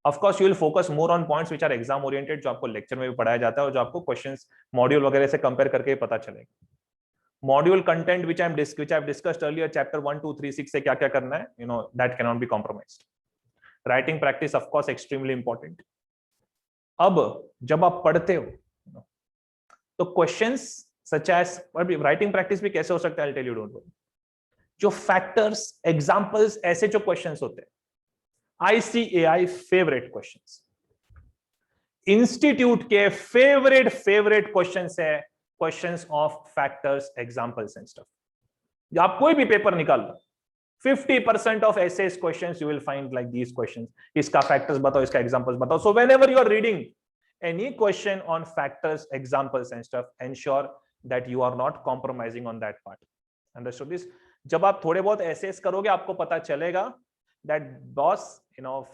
Of course, you will focus more on points which are exam oriented, जो आपको lecture में भी पढ़ाया जाता है और जो आपको questions module वगैरह से compare करके पता चलेगा. Module content which I've discussed earlier, chapter 1, 2, 3, 6 से क्या क्या करना है, that cannot be compromised. Writing practice, of course, extremely important. अब जब आप पढ़ते हो, तो questions such as writing practice भी कैसे हो सकता है, I'll tell you, don't worry. जो factors, examples, ऐसे जो questions होते हैं, ICAI favorite questions, institute के favorite questions है questions of factors, examples and stuff. आप कोई भी पेपर निकाल लो, 50% of essays questions you will find like these questions. इसका factors बताओ, इसका examples बताओ. So whenever you are reading any question on factors, examples and stuff, ensure that you are not compromising on that part. Understood this? जब आप थोड़े बहुत essays करोगे, आपको पता चलेगा that boss,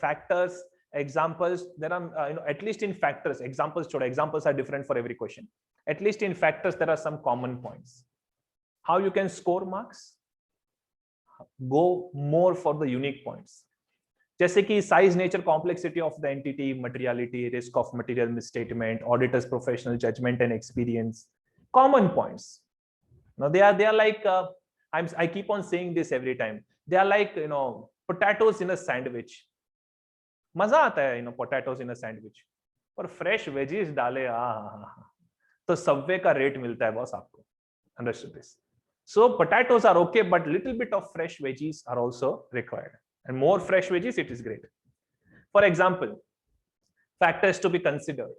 factors, examples, there are at least in factors, examples are different for every question. At least in factors there are some common points. How you can score marks? Go more for the unique points. जैसे कि size, nature, complexity of the entity, materiality, risk of material misstatement, auditor's professional judgment and experience. Common points. Now they are like I keep on saying this every time. They are like potatoes in a sandwich. मजा आता है potatoes in a sandwich. और fresh veggies डाले, तो Subway का rate मिलता है boss आपको. Understood this? So potatoes are okay, but little bit of fresh veggies are also required, and more fresh veggies, it is great. For example, factors to be considered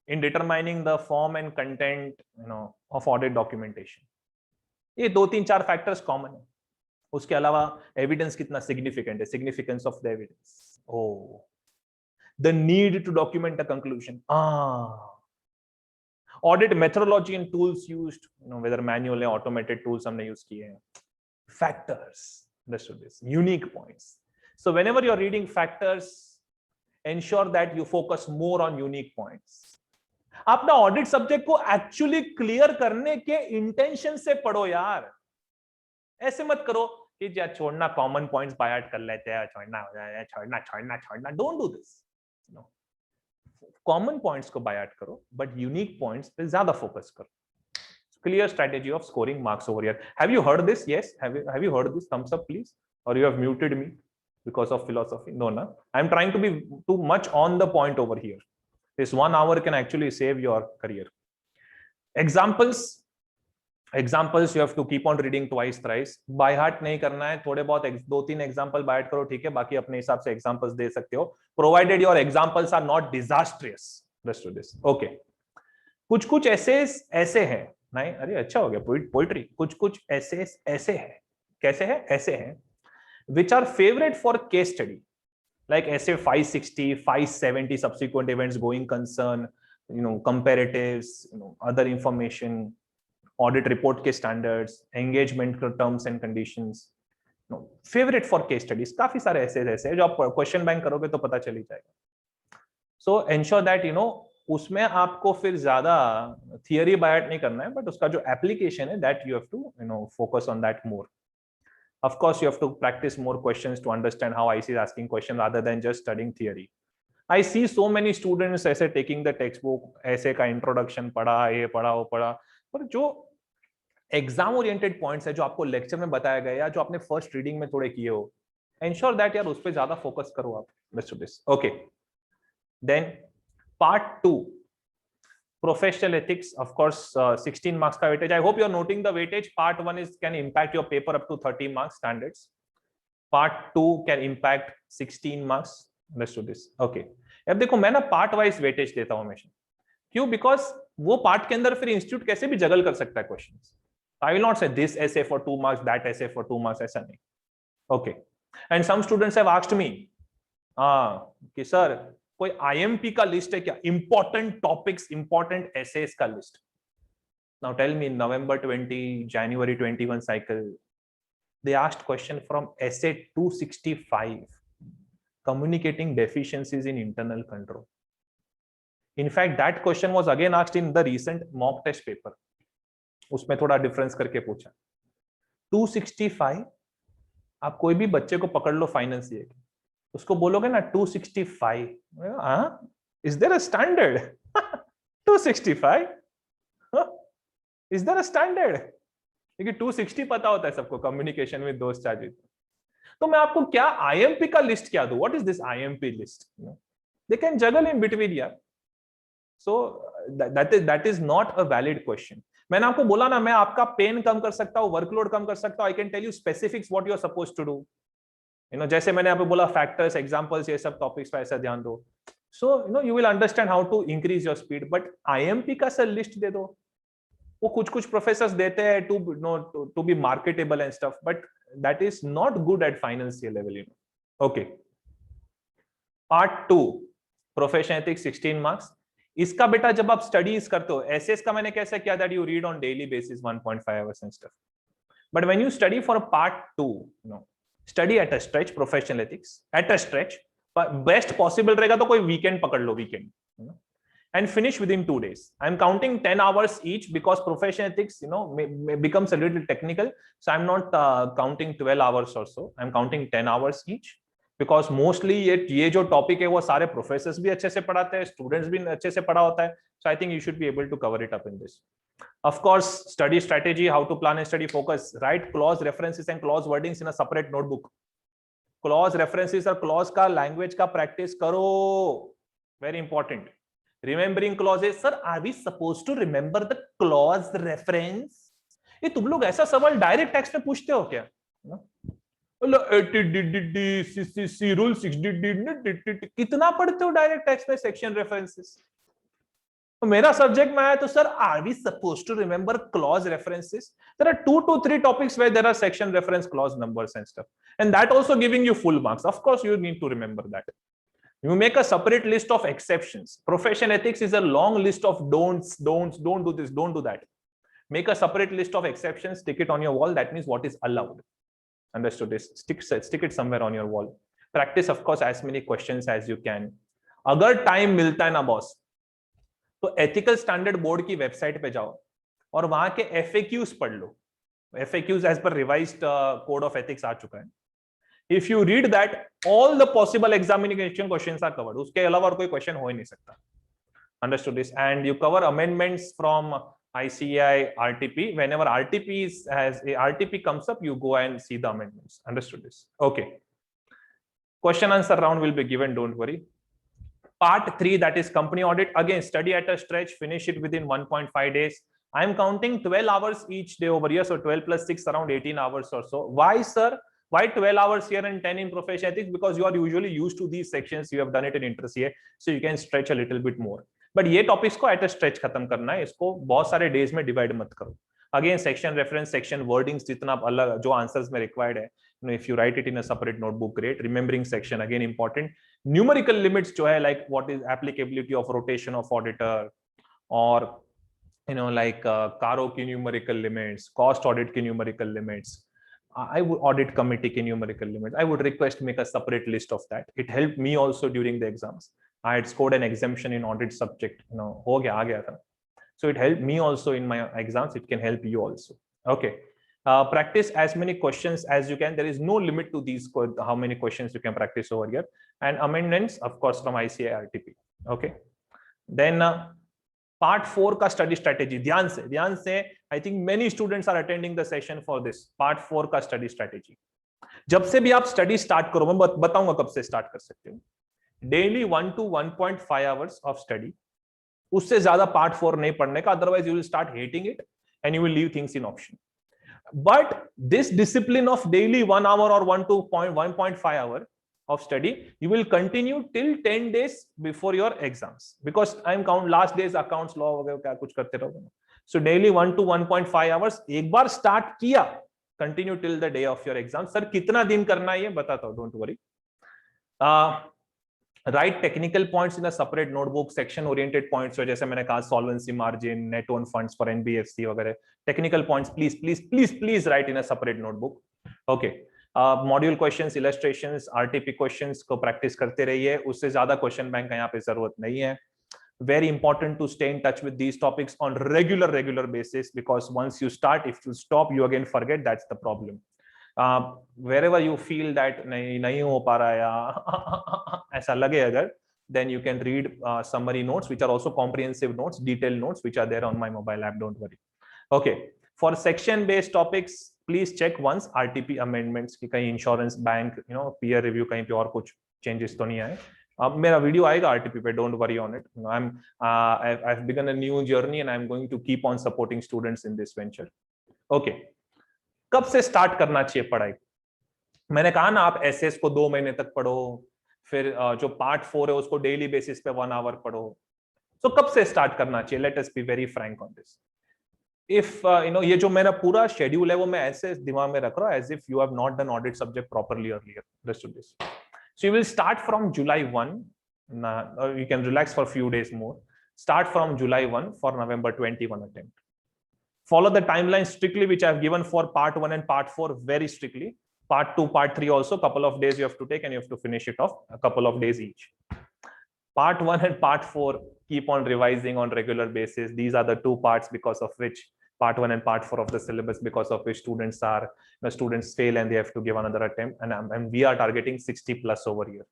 in determining the form and content of audit documentation. ये 2-3-4 factors common है. उसके अलावा evidence कितना significant है, significance of the evidence. The need to document a conclusion. Audit methodology and tools used, whether manual या automated tools हमने use किए हैं. Factors, understood this, unique points. So whenever you're reading factors, ensure that you focus more on unique points. अपना audit subject को actually clear करने के intention से पढ़ो यार. ऐसे मत करो कि यार छोड़ना, कॉमन पॉइंट्स बाय हार्ट कर लेते हैं, छोड़ना. Don't do this. Common points को बाय हार्ट करो, बट यूनिक पॉइंट्स पे ज्यादा फोकस करो. Clear strategy of scoring marks over here. Have you heard this? Yes. Have you heard this? Thumbs up, please. Or you have muted me because of philosophy? No, no. I'm trying to be too much on the point over here. This 1 hour can actually save your career. Examples. Examples you have to keep on reading twice, thrice. By heart नहीं करना है. थोड़े बहुत 2-3 example by heart करो, ठीक है. बाकी अपने हिसाब से examples दे सकते हो. Provided your examples are not disastrous. Let's do this. Okay. कुछ essays ऐसे हैं. नहीं, अरे अच्छा हो गया, पोइट्री. कुछ ऐसे हैं. कैसे है? ऐसे हैं which are favorite for case study, like essay 560, 570, subsequent events, going concern, comparatives, other information, audit report के standards, engagement terms and conditions, favorite for case studies. काफी सारे ऐसे जो आप क्वेश्चन बैंक करोगे तो पता चल ही जाएगा. So ensure that उसमें आपको फिर ज्यादा थियरी बाय नहीं करना है, बट उसका जो एप्लीकेशन है that you have to focus on that more. Of course you have to practice more questions to understand how IC is asking question rather than just studying theory. I see so many students ऐसे taking the text book, ऐसे का introduction पढ़ा, ये पढ़ा, वो पढ़ा, पर जो एग्जाम ओरिएंटेड पॉइंट्स है जो आपको लेक्चर में बताया गया या जो आपने फर्स्ट रीडिंग में थोड़े किए हो, एंश्योर दैट यार उस पर ज्यादा फोकस करो आप. Let's do this. Okay, then Part 2, professional ethics. Of course, 16 marks का weightage. I hope you are noting the weightage. Part 1 can impact your paper up to 30 marks standards. Part 2 can impact 16 marks. Let's do this. Okay. अब देखो मैं ना part wise weightage देता हूँ हमेशा. क्यों? Because वो part के अंदर फिर इंस्टीट्यूट कैसे भी जगल कर सकता है questions. I will not say this essay for 2 marks, that essay for 2 marks. ऐसा नहीं. Okay. And some students have asked me, कि sir कोई IMP का लिस्ट है क्या? इंपॉर्टेंट टॉपिक्स, इंपॉर्टेंट एसेस का list. Now tell me, November 20, January 21 cycle, they asked question from essay 265, communicating deficiencies in internal control. In fact, that question was again asked in the recent mock test paper. उसमें थोड़ा difference करके पूछा. 265, आप कोई भी बच्चे को पकड़ लो फाइनेंस ये, उसको बोलोगे ना 265, is there a standard? 265 is there a standard? क्योंकि 260 पता होता है सबको, कम्युनिकेशन विद दोस्त चार्जेस. तो मैं आपको क्या आईएमपी का लिस्ट क्या दूं? What is this IMP list? They can juggle in between यार. So that is not a valid question. मैंने आपको बोला ना, मैं आपका पेन कम कर सकता हूं, वर्कलोड कम कर सकता हूं. I can tell you specifics what you are supposed to do. जैसे मैंने आपको बोला फैक्टर्स, एग्जांपल्स, ये सब टॉपिक्स पे ऐसा ध्यान दो. So you will understand how to increase your speed. But IMP का सर लिस्ट दे दो, वो कुछ प्रोफेसर्स देते हैं to be marketable and stuff, but that is not good at financial level. Okay, part 2, professional ethics, 16 marks. इसका बेटा जब आप स्टडीज करते हो, एसेस का मैंने कैसे किया, that you read on daily basis 1.5 hours and stuff. But when you study for part 2, study at a stretch, professional ethics at a stretch. Best possible रहेगा तो कोई वीकेंड पकड़ लो, weekend, and finish within 2 days. I'm counting 10 hours each because professional ethics, becomes a little technical. So I'm not counting 12 hours or so. I'm counting 10 hours each because mostly ये जो topic है वो सारे professors भी अच्छे से पढ़ाते हैं, students भी अच्छे से पढ़ा होता है. So I think you should be able to cover it up in this. Of course, study strategy, how to plan and study focus. Write clause references and clause wordings in a separate notebook. Clause references और clause का language का practice करो. Very important. Remembering clauses. Sir, are we supposed to remember the clause reference? ये तुम लोग ऐसा सवाल direct text में पूछते हो क्या? रूल 6 कितना पढ़ते हो डायरेक्ट टेक्स्ट में सेक्शन रेफरेंसेस? तो मेरा सब्जेक्ट में आया तो sir, are we supposed to remember clause references? There are 2 to 3 topics where there are section reference, clause numbers and stuff, and that also giving you full marks. Of course, you need to remember that. You make a separate list of exceptions. Profession ethics is a long list of don'ts, don't do this, don't do that. Make a separate list of exceptions, stick it on your wall. That means what is allowed. Understood this? Stick it somewhere on your wall. Practice, of course, as many questions as you can. अगर time मिलता है ना boss, तो ethical standard board की website पे जाओ और वहां के FAQs पढ़ लो. FAQs as per revised code of ethics आ चुका है. If you read that, all the possible examination questions are covered. उसके अलावा और कोई क्वेश्चन हो ही नहीं सकता. Understood this? And you cover amendments from ICAI, RTP. Whenever RTP comes up, you go and see the amendments. Understood this? Okay. Question answer round will be given. Don't worry. Part 3, that is company audit. Again, study at a stretch. Finish it within 1.5 days. I am counting 12 hours each day over here. So 12 plus 6, around 18 hours or so. Why, sir? Why 12 hours here and 10 in profession ethics? Because you are usually used to these sections. You have done it in inter-CA, so you can stretch a little bit more. But ये topics को at a stretch खत्म करना है, इसको बहुत सारे days में divide मत करो. Again section reference, section wordings जितना अलग जो आंसर्स में रिक्वायर्ड है, if you right it in a separate notebook, great. Remembering section again important. Numerical limits जो है, like what is applicability of rotation of auditor, और like कारो की न्यूमेरिकल लिमिट्स, कॉस्ट ऑडिट की numerical limits, I would audit committee की numerical limits. I would request make a separate list of that. It helped me also during the exams. I had scored an exemption in audit subject. हो गया, आ गया था. So it helped me also in my exams. It can help you also. Okay. Practice as many questions as you can. There is no limit to these, how many questions you can practice over here. And amendments, of course, from ICAI RTP. Okay. Then Part 4 का study strategy. ध्यान से I think many students are attending the session for this. Part 4 का study strategy. जब से भी आप study start करो, मैं बताऊंगा कब से स्टार्ट कर सकते हो. Daily 1 to 1.5 hours of study. उससे ज्यादा पार्ट 4 नहीं पढ़ने का, otherwise you will start hating it and you will leave things in option. But this discipline of daily 1 hour or 1 to 1.5 hour of study, you will continue till 10 days before your exams, because I'm count last days accounts law वगैरह क्या कुछ करते रहोगे. So daily 1 to 1.5 hours. एक बार start किया, continue till the day of your exam. Sir कितना दिन करना है ये बताता हूँ, don't worry. Write technical points in a separate notebook. Section oriented points, so जैसे मैंने कहा solvency margin, net own funds for NBFC वगैरह. Technical points please write in a separate notebook. Okay. Module questions, illustrations, RTP questions को practice करते रहिए. उससे ज्यादा question bank यहाँ पे जरूरत नहीं है. Very important to stay in touch with these topics on regular basis, because once you start, if you stop, you again forget. That's the problem. Wherever you feel that नहीं हो पा रहा या ऐसा लगे अगर, then you can read summary notes, which are also comprehensive notes, detailed notes, which are there on my mobile app. Don't worry. Okay. For section based topics, please check once RTP amendments कि कहीं insurance bank peer review कहीं पे और कुछ changes तो नहीं आए. अब मेरा वीडियो आएगा RTP पे, don't worry on it. I've begun a new journey and I'm going to keep on supporting students in this venture. Okay. कब से स्टार्ट करना चाहिए पढ़ाई? मैंने कहा ना, आप एसएस को 2 महीने तक पढ़ो, फिर जो पार्ट 4 है उसको डेली बेसिस पे 1 hour पढ़ो. तो कब से स्टार्ट करना चाहिए? Let us be very Frank on this. If ये जो मेरा पूरा शेड्यूल है वो मैं ऐसे दिमाग में रख रहा हूं as if you have not done audit subject properly earlier. Understood this? So you will start from July 1. You can relax for a few days more. Start from July 1 for November 21 attempt. Follow the timeline strictly which I have given for part 1 and part 4 very strictly. Part 2, part 3 also, couple of days you have to take and you have to finish it off, a couple of days each. Part 1 and part 4, keep on revising on regular basis. These are the two parts because of which part 1 and part 4 of the syllabus, because of which students fail and they have to give another attempt, and we are targeting 60 plus over here.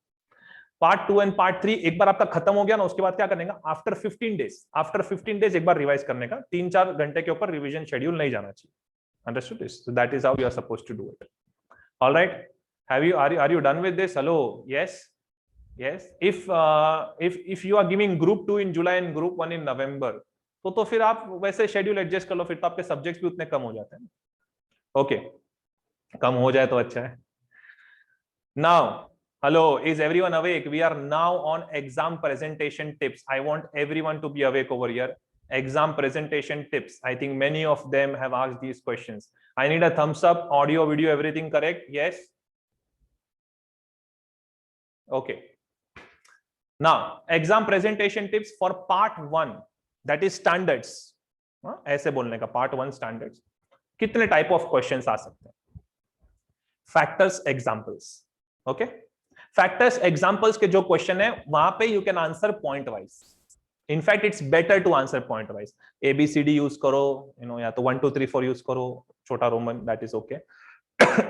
Part 2 and part 3 एक बार आपका खत्म हो गया ना, उसके बाद क्या करने का? After 15 days एक बार रिवाइज करने का. 3-4 घंटे के ऊपर रिवीजन शेड्यूल नहीं जाना चाहिए. Understood this? So that is how you are supposed to do it. All right. Are you done with this? Hello. Yes. If you are giving group 2 in July and group 1 in November, तो फिर आप वैसे schedule adjust कर लो, फिर तो आपके subjects भी उतने कम हो जाते हैं. ओके, कम हो जाए तो अच्छा है. Now, hello, is everyone awake? We are now on exam presentation tips. I want everyone to be awake over here. Exam presentation tips. I think many of them have asked these questions. I need a thumbs up. Audio, video, everything correct? Yes. Okay. Now, exam presentation tips for part 1, that is standards. ऐसे बोलने का part 1 standards. कितने type of questions आ सकते हैं? Factors, examples. Okay? Factors, examples के जो question है वहां पे you can answer point wise. In fact, it's better to answer point wise. A B C D use करो, या तो 1 2 3 4 use करो, छोटा Roman, that is okay.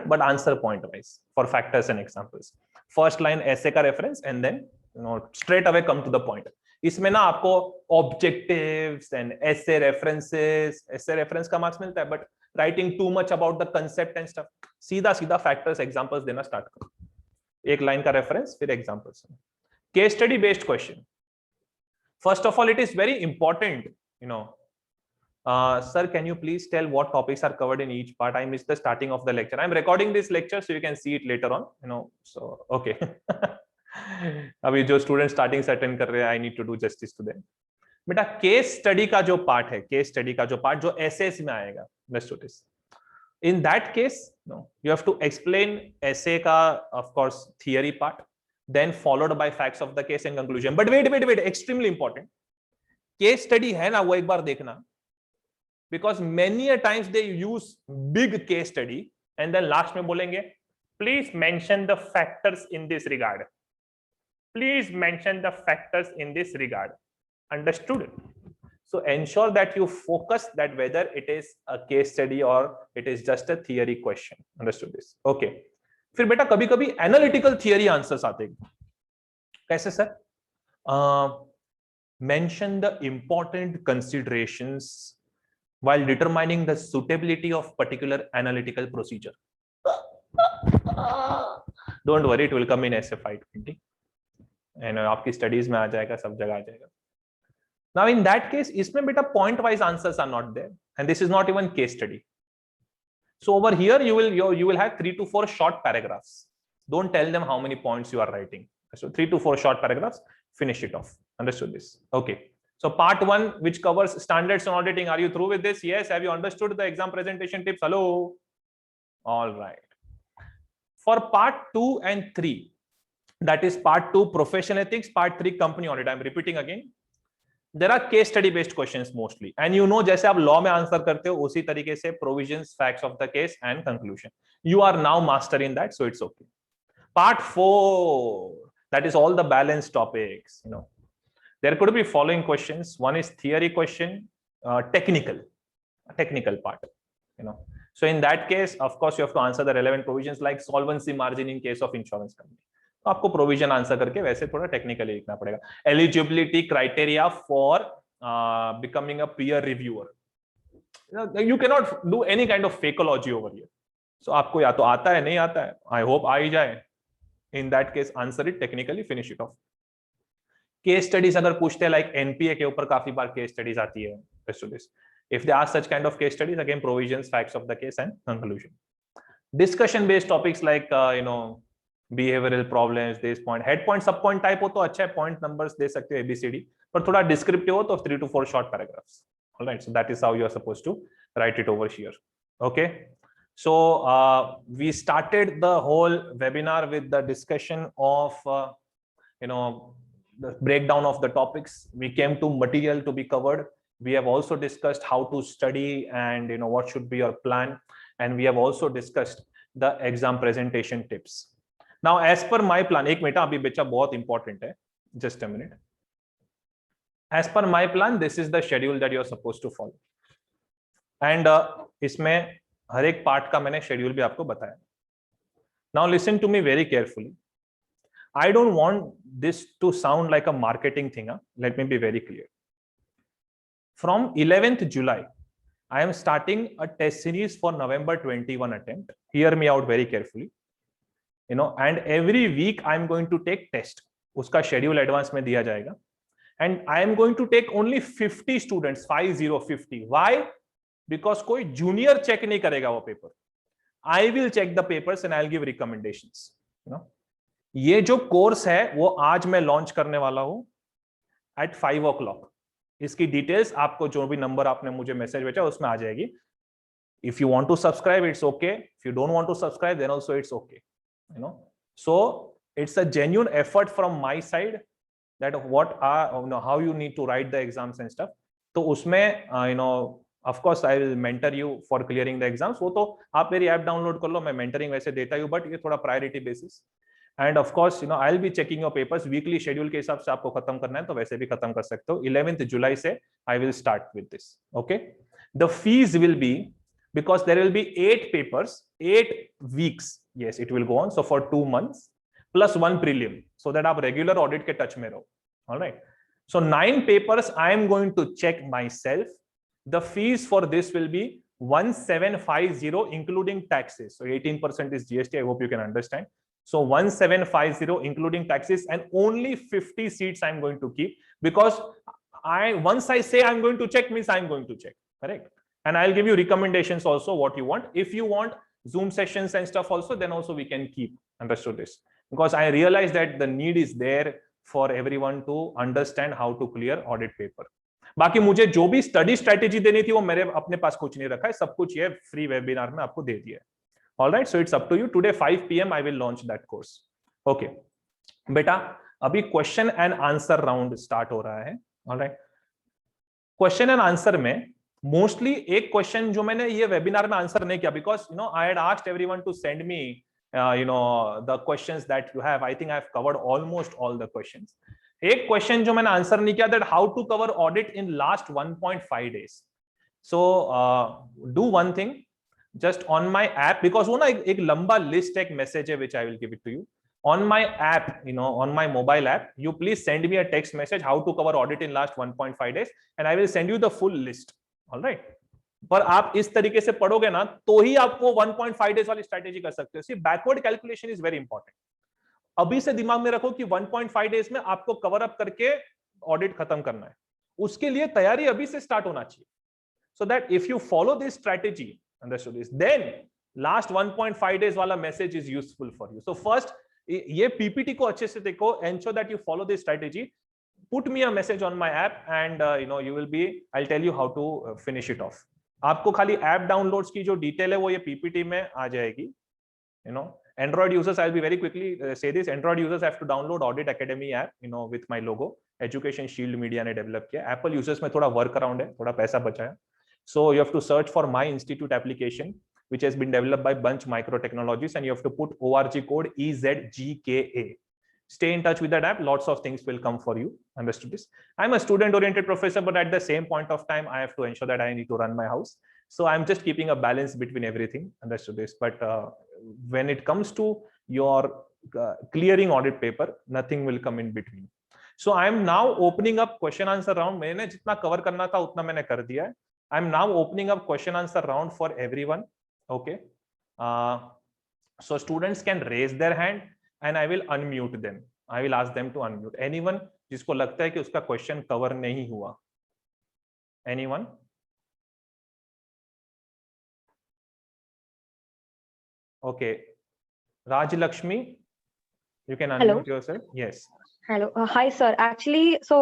But answer point wise for factors and examples. First line essay का reference and then straight away come to the point. इसमें ना आपको objectives and essay reference का marks मिलता है, but writing too much about the concept and stuff, सीधा factors examples देना start करो. एक line का reference फिर examples. Case study based question. First of all, it is very important, sir, can you please tell what topics are covered in each part? I missed the starting of the lecture. I'm recording this lecture so you can see it later on, so okay. अभी जो student starting से attend कर रहे हैं, I need to do justice to them. बेटा case study का जो part है, केस स्टडी का जो पार्ट जो एसेस में आएगा, let's do this. In that case you have to explain essay का of course theory part, then followed by facts of the case and conclusion. But wait, extremely important case study है ना, वो एक बार देखना, because many a times they use big case study and then last में बोलेंगे please mention the factors in this regard. Please mention the factors in this regard. Understood? So ensure that you focus that whether it is a case study or it is just a theory question. Understood this? Okay. फिर बेटा कभी कभी analytical theory answers आते हैं. कैसे sir? Mention the important considerations while determining the suitability of particular analytical procedure. Don't worry, it will come in SF 520. आपकी studies में आ जाएगा, सब जगह आ जाएगा. Now in that case, इसमें बेटा point wise answers are not there, and this is not even case study. So over here you will have 3 to 4 short paragraphs. Don't tell them how many points you are writing. So 3 to 4 short paragraphs, finish it off. Understood this? Okay. So part 1, which covers standards on auditing. Are you through with this? Yes. Have you understood the exam presentation tips? Hello. All right. For part 2 and 3. That is part 2 professional ethics, part 3 company audit. I'm repeating again. There are case study based questions mostly, and जैसे आप law में answer करते हो उसी तरीके से provisions, facts of the case and conclusion. You are now master in that, so it's okay. Part 4, that is all the balanced topics. There could be following questions. One is theory question, technical part. So in that case, of course, you have to answer the relevant provisions like solvency margin in case of insurance company. तो आपको provision answer करके वैसे थोड़ा technically लिखना पड़ेगा. Eligibility criteria for becoming a peer reviewer. You can not do any kind of fakeology over here. So आपको या तो आता है, नहीं आता है, आई होप आ ही जाए. इन that case answer it technically, finish it of. Case studies अगर पूछते हैं लाइक एनपीए के ऊपर काफी बार केस स्टडीज आती है. If they ask such kind of case studies, again provisions, facts of the case and conclusion. Discussion based topics like behavioral problems, this point, head point, sub point type हो तो अच्छा है, point numbers दे सकते हो ABCD, पर थोड़ा descriptive हो तो 3 to 4 short paragraphs. All right, so that is how you are supposed to write it over here. Okay, so we started the whole webinar with the discussion of the breakdown of the topics. We came to material to be covered. We have also discussed how to study and what should be your plan, and we have also discussed the exam presentation tips. Now as per my plan, एक minute अभी बच्चा बहुत important है, just a minute. As per my plan, this is the schedule that you are supposed to follow. And इसमें हर एक part का मैंने schedule भी आपको बताया. Now listen to me very carefully. I don't want this to sound like a marketing thing. Let me be very clear. From 11th July, I am starting a test series for November 21 attempt. Hear me out very carefully. And every week I am going to take test. उसका schedule advance में दिया जाएगा. And I am going to take only 50 students, 50. Why? Because कोई junior check नहीं करेगा वो paper. I will check the papers and I'll give recommendations. ये जो कोर्स है वो आज मैं लॉन्च करने वाला हूं at 5 o'clock. इसकी डिटेल्स आपको जो भी नंबर आपने मुझे मैसेज भेजा उसमें आ जाएगी. If you want to subscribe, it's okay. If you don't want to subscribe, then also it's okay. So it's a genuine effort from my side that what are how you need to write the exams and stuff. तो उसमें of course I will mentor you for clearing the exams. वो तो आप मेरी app download कर लो, मैं mentoring वैसे देता हूँ, बट ये थोड़ा priority basis. End of course I will be checking your papers weekly schedule के हिसाब से. आपको खत्म करना है तो वैसे भी खत्म कर सकते हो. 11th जुलाई से I will start with this. Okay, the fees will be, because there will be 8 papers, 8 weeks. Yes, it will go on. So for 2 months plus 1 prelim, so that आप regular audit के touch में रहो. All right. So 9 papers I am going to check myself. The fees for this will be 1750 including taxes. So 18% is GST. I hope you can understand. So 1750 including taxes, and only 50 seats I'm going to keep, because once I say I'm going to check means I'm going to check. Correct. And I'll give you recommendations also what you want. If you want Zoom sessions and stuff also, then also we can keep. Understood this? Because I realize that the need is there for everyone to understand how to clear audit paper. बाकी मुझे जो भी study strategy देनी थी वो मेरे अपने पास कुछ नहीं रखा है, सब कुछ ये फ्री वेबिनार में आपको दे दिया है. All right, so it's up to you. Today 5 PM I will launch that course. Okay, बेटा अभी question and answer round start हो रहा है. All right, question and answer में मोस्टली एक क्वेश्चन जो मैंने ये वेबिनार में आंसर नहीं किया, because I had asked everyone to send me the questions that you have. I think I have covered almost all the questions. एक question जो मैंने आंसर नहीं किया, that how to cover audit in last 1.5 days. So do one thing, just on my app, because वो ना एक लंबा list, एक मैसेज है which I will give it to you. On my app, on my mobile app, you please send me a text message how to cover audit in last 1.5 days, and I will send you the full list. All right. पर आप इस तरीके से पढ़ोगे ना तो ही आप वो 1.5 days वाली स्ट्रेटेजी कर सकते हो. See, backward calculation is very important. अभी से दिमाग में रखो कि 1.5 days में आपको कवर अप करके ऑडिट खत्म करना है. उसके लिए तैयारी अभी से स्टार्ट होना चाहिए. So that if you follow this strategy, understood this, then last 1.5 days वाला message is useful for you. So first ये पीपीटी को अच्छे से देखो, ensure that you follow this strategy. Put me a message on my app, and you will be, I'll tell you how to finish it off. आपको खाली app downloads की जो detail है वो ये पीपीटी में आ जाएगी. Android users, I'll be very quickly say this. Android users have to download Audit Academy app, with my logo. Education Shield Media ने डेवलप किया. Apple users में थोड़ा वर्क अराउंड है, थोड़ा पैसा बचा है. So you have to search for My Institute application, which has been developed by Bunch Micro Technologies, and you have to put ORG code EZGKA. Stay in touch with that app. Lots of things will come for you. Understood this? I'm a student-oriented professor, but at the same point of time, I have to ensure that I need to run my house. So I'm just keeping a balance between everything. Understood this? But when it comes to your clearing audit paper, nothing will come in between. So I'm now opening up question answer round. मैंने जितना cover करना था उतना मैंने कर दिया है. I'm now opening up question answer round for everyone. Okay, so students can raise their hand and I will unmute them. I will ask them to unmute. Anyone जिसको लगता है कि उसका क्वेश्चन कवर नहीं हुआ? Anyone? Okay, Raj Lakshmi, you can unmute. Hello. Yourself. Yes. Hello. Hi, sir. Actually, so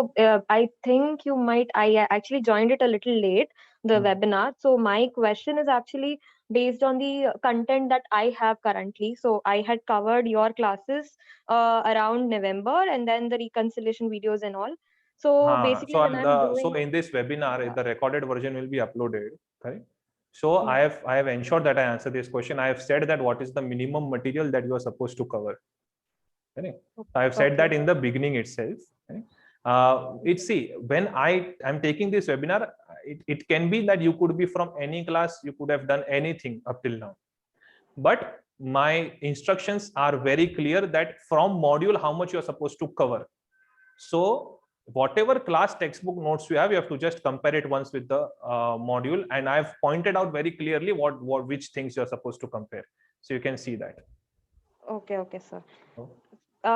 I think you might, I actually joined it a little late, the webinar. So my question is actually based on the content that I have currently. So I had covered your classes around November, and then the reconciliation videos and all. So basically, so in this webinar, the recorded version will be uploaded. Correct? So I have ensured that I answer this question. I have said that what is the minimum material that you are supposed to cover. Correct? So I have said that in the beginning itself. See, when I am taking this webinar, it can be that you could be from any class, you could have done anything up till now, but my instructions are very clear that from module how much you are supposed to cover. So whatever class textbook notes you have to just compare it once with the module, and I have pointed out very clearly which things you are supposed to compare, so you can see that. Okay, sir.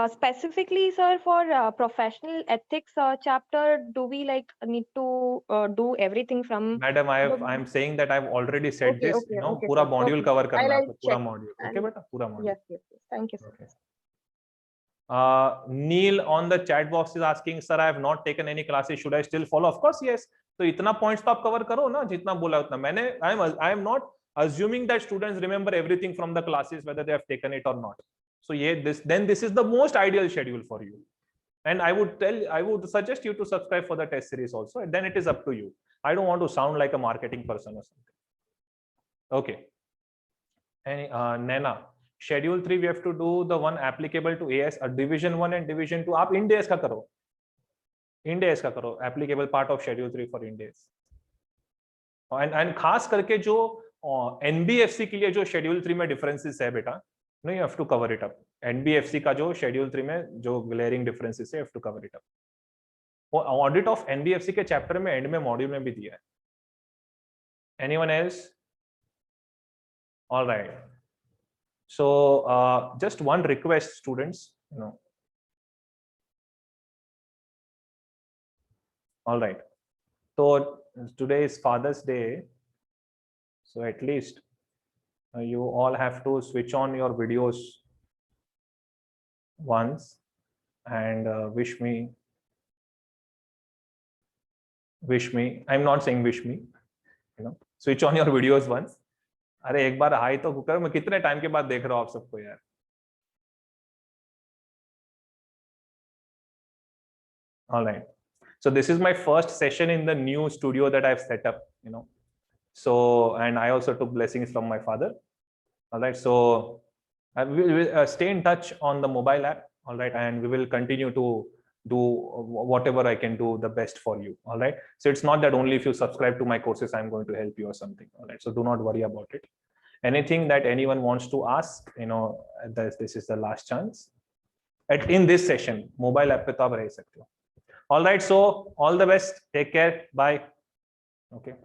Specifically, sir, for professional ethics chapter, do we need to do everything from? Madam, I'm saying that I've already said this. पूरा module cover करना है, पूरा module. Okay, बेटा, पूरा module. Yes. Thank you, sir. Okay. Neil on the chat box is asking, sir, I have not taken any classes. Should I still follow? Of course, yes. तो इतना points तो आप cover करो ना, जितना बोला उतना. मैंने I am not assuming that students remember everything from the classes, whether they have taken it or not. So this is the most ideal schedule for you. And I would suggest you to subscribe for the test series also, and then it is up to you. I don't want to sound like a marketing person or something. Okay. And Nana, schedule 3 we have to do the one applicable to AS, division 1 and division 2. आप Ind AS का करो, Ind AS का करो, applicable part of schedule 3 for Ind AS. And खास करके जो NBFC के लिए जो schedule 3 में differences है बेटा, no, you have to cover it up. NBFC का जो schedule 3 में जो glaring differences है, you have to cover it up. वो audit of NBFC के chapter में end में module में भी दिया है. Anyone else? All right. So just one request, students. All right. So today is Father's Day. So at least you all have to switch on your videos once and wish me. I'm not saying wish me. Switch on your videos once. अरे एक बार high तो कर, मैं कितने time के बाद देख रहा हूँ आप सबको यार. All right. So this is my first session in the new studio that I've set up, So, and I also took blessings from my father. All right. So we will stay in touch on the mobile app. All right. And we will continue to do whatever I can do the best for you. All right. So it's not that only if you subscribe to my courses, I'm going to help you or something. All right. So do not worry about it. Anything that anyone wants to ask, this is the last chance. In this session, mobile app pe to aap reh sakte ho. All right. So all the best. Take care. Bye. Okay.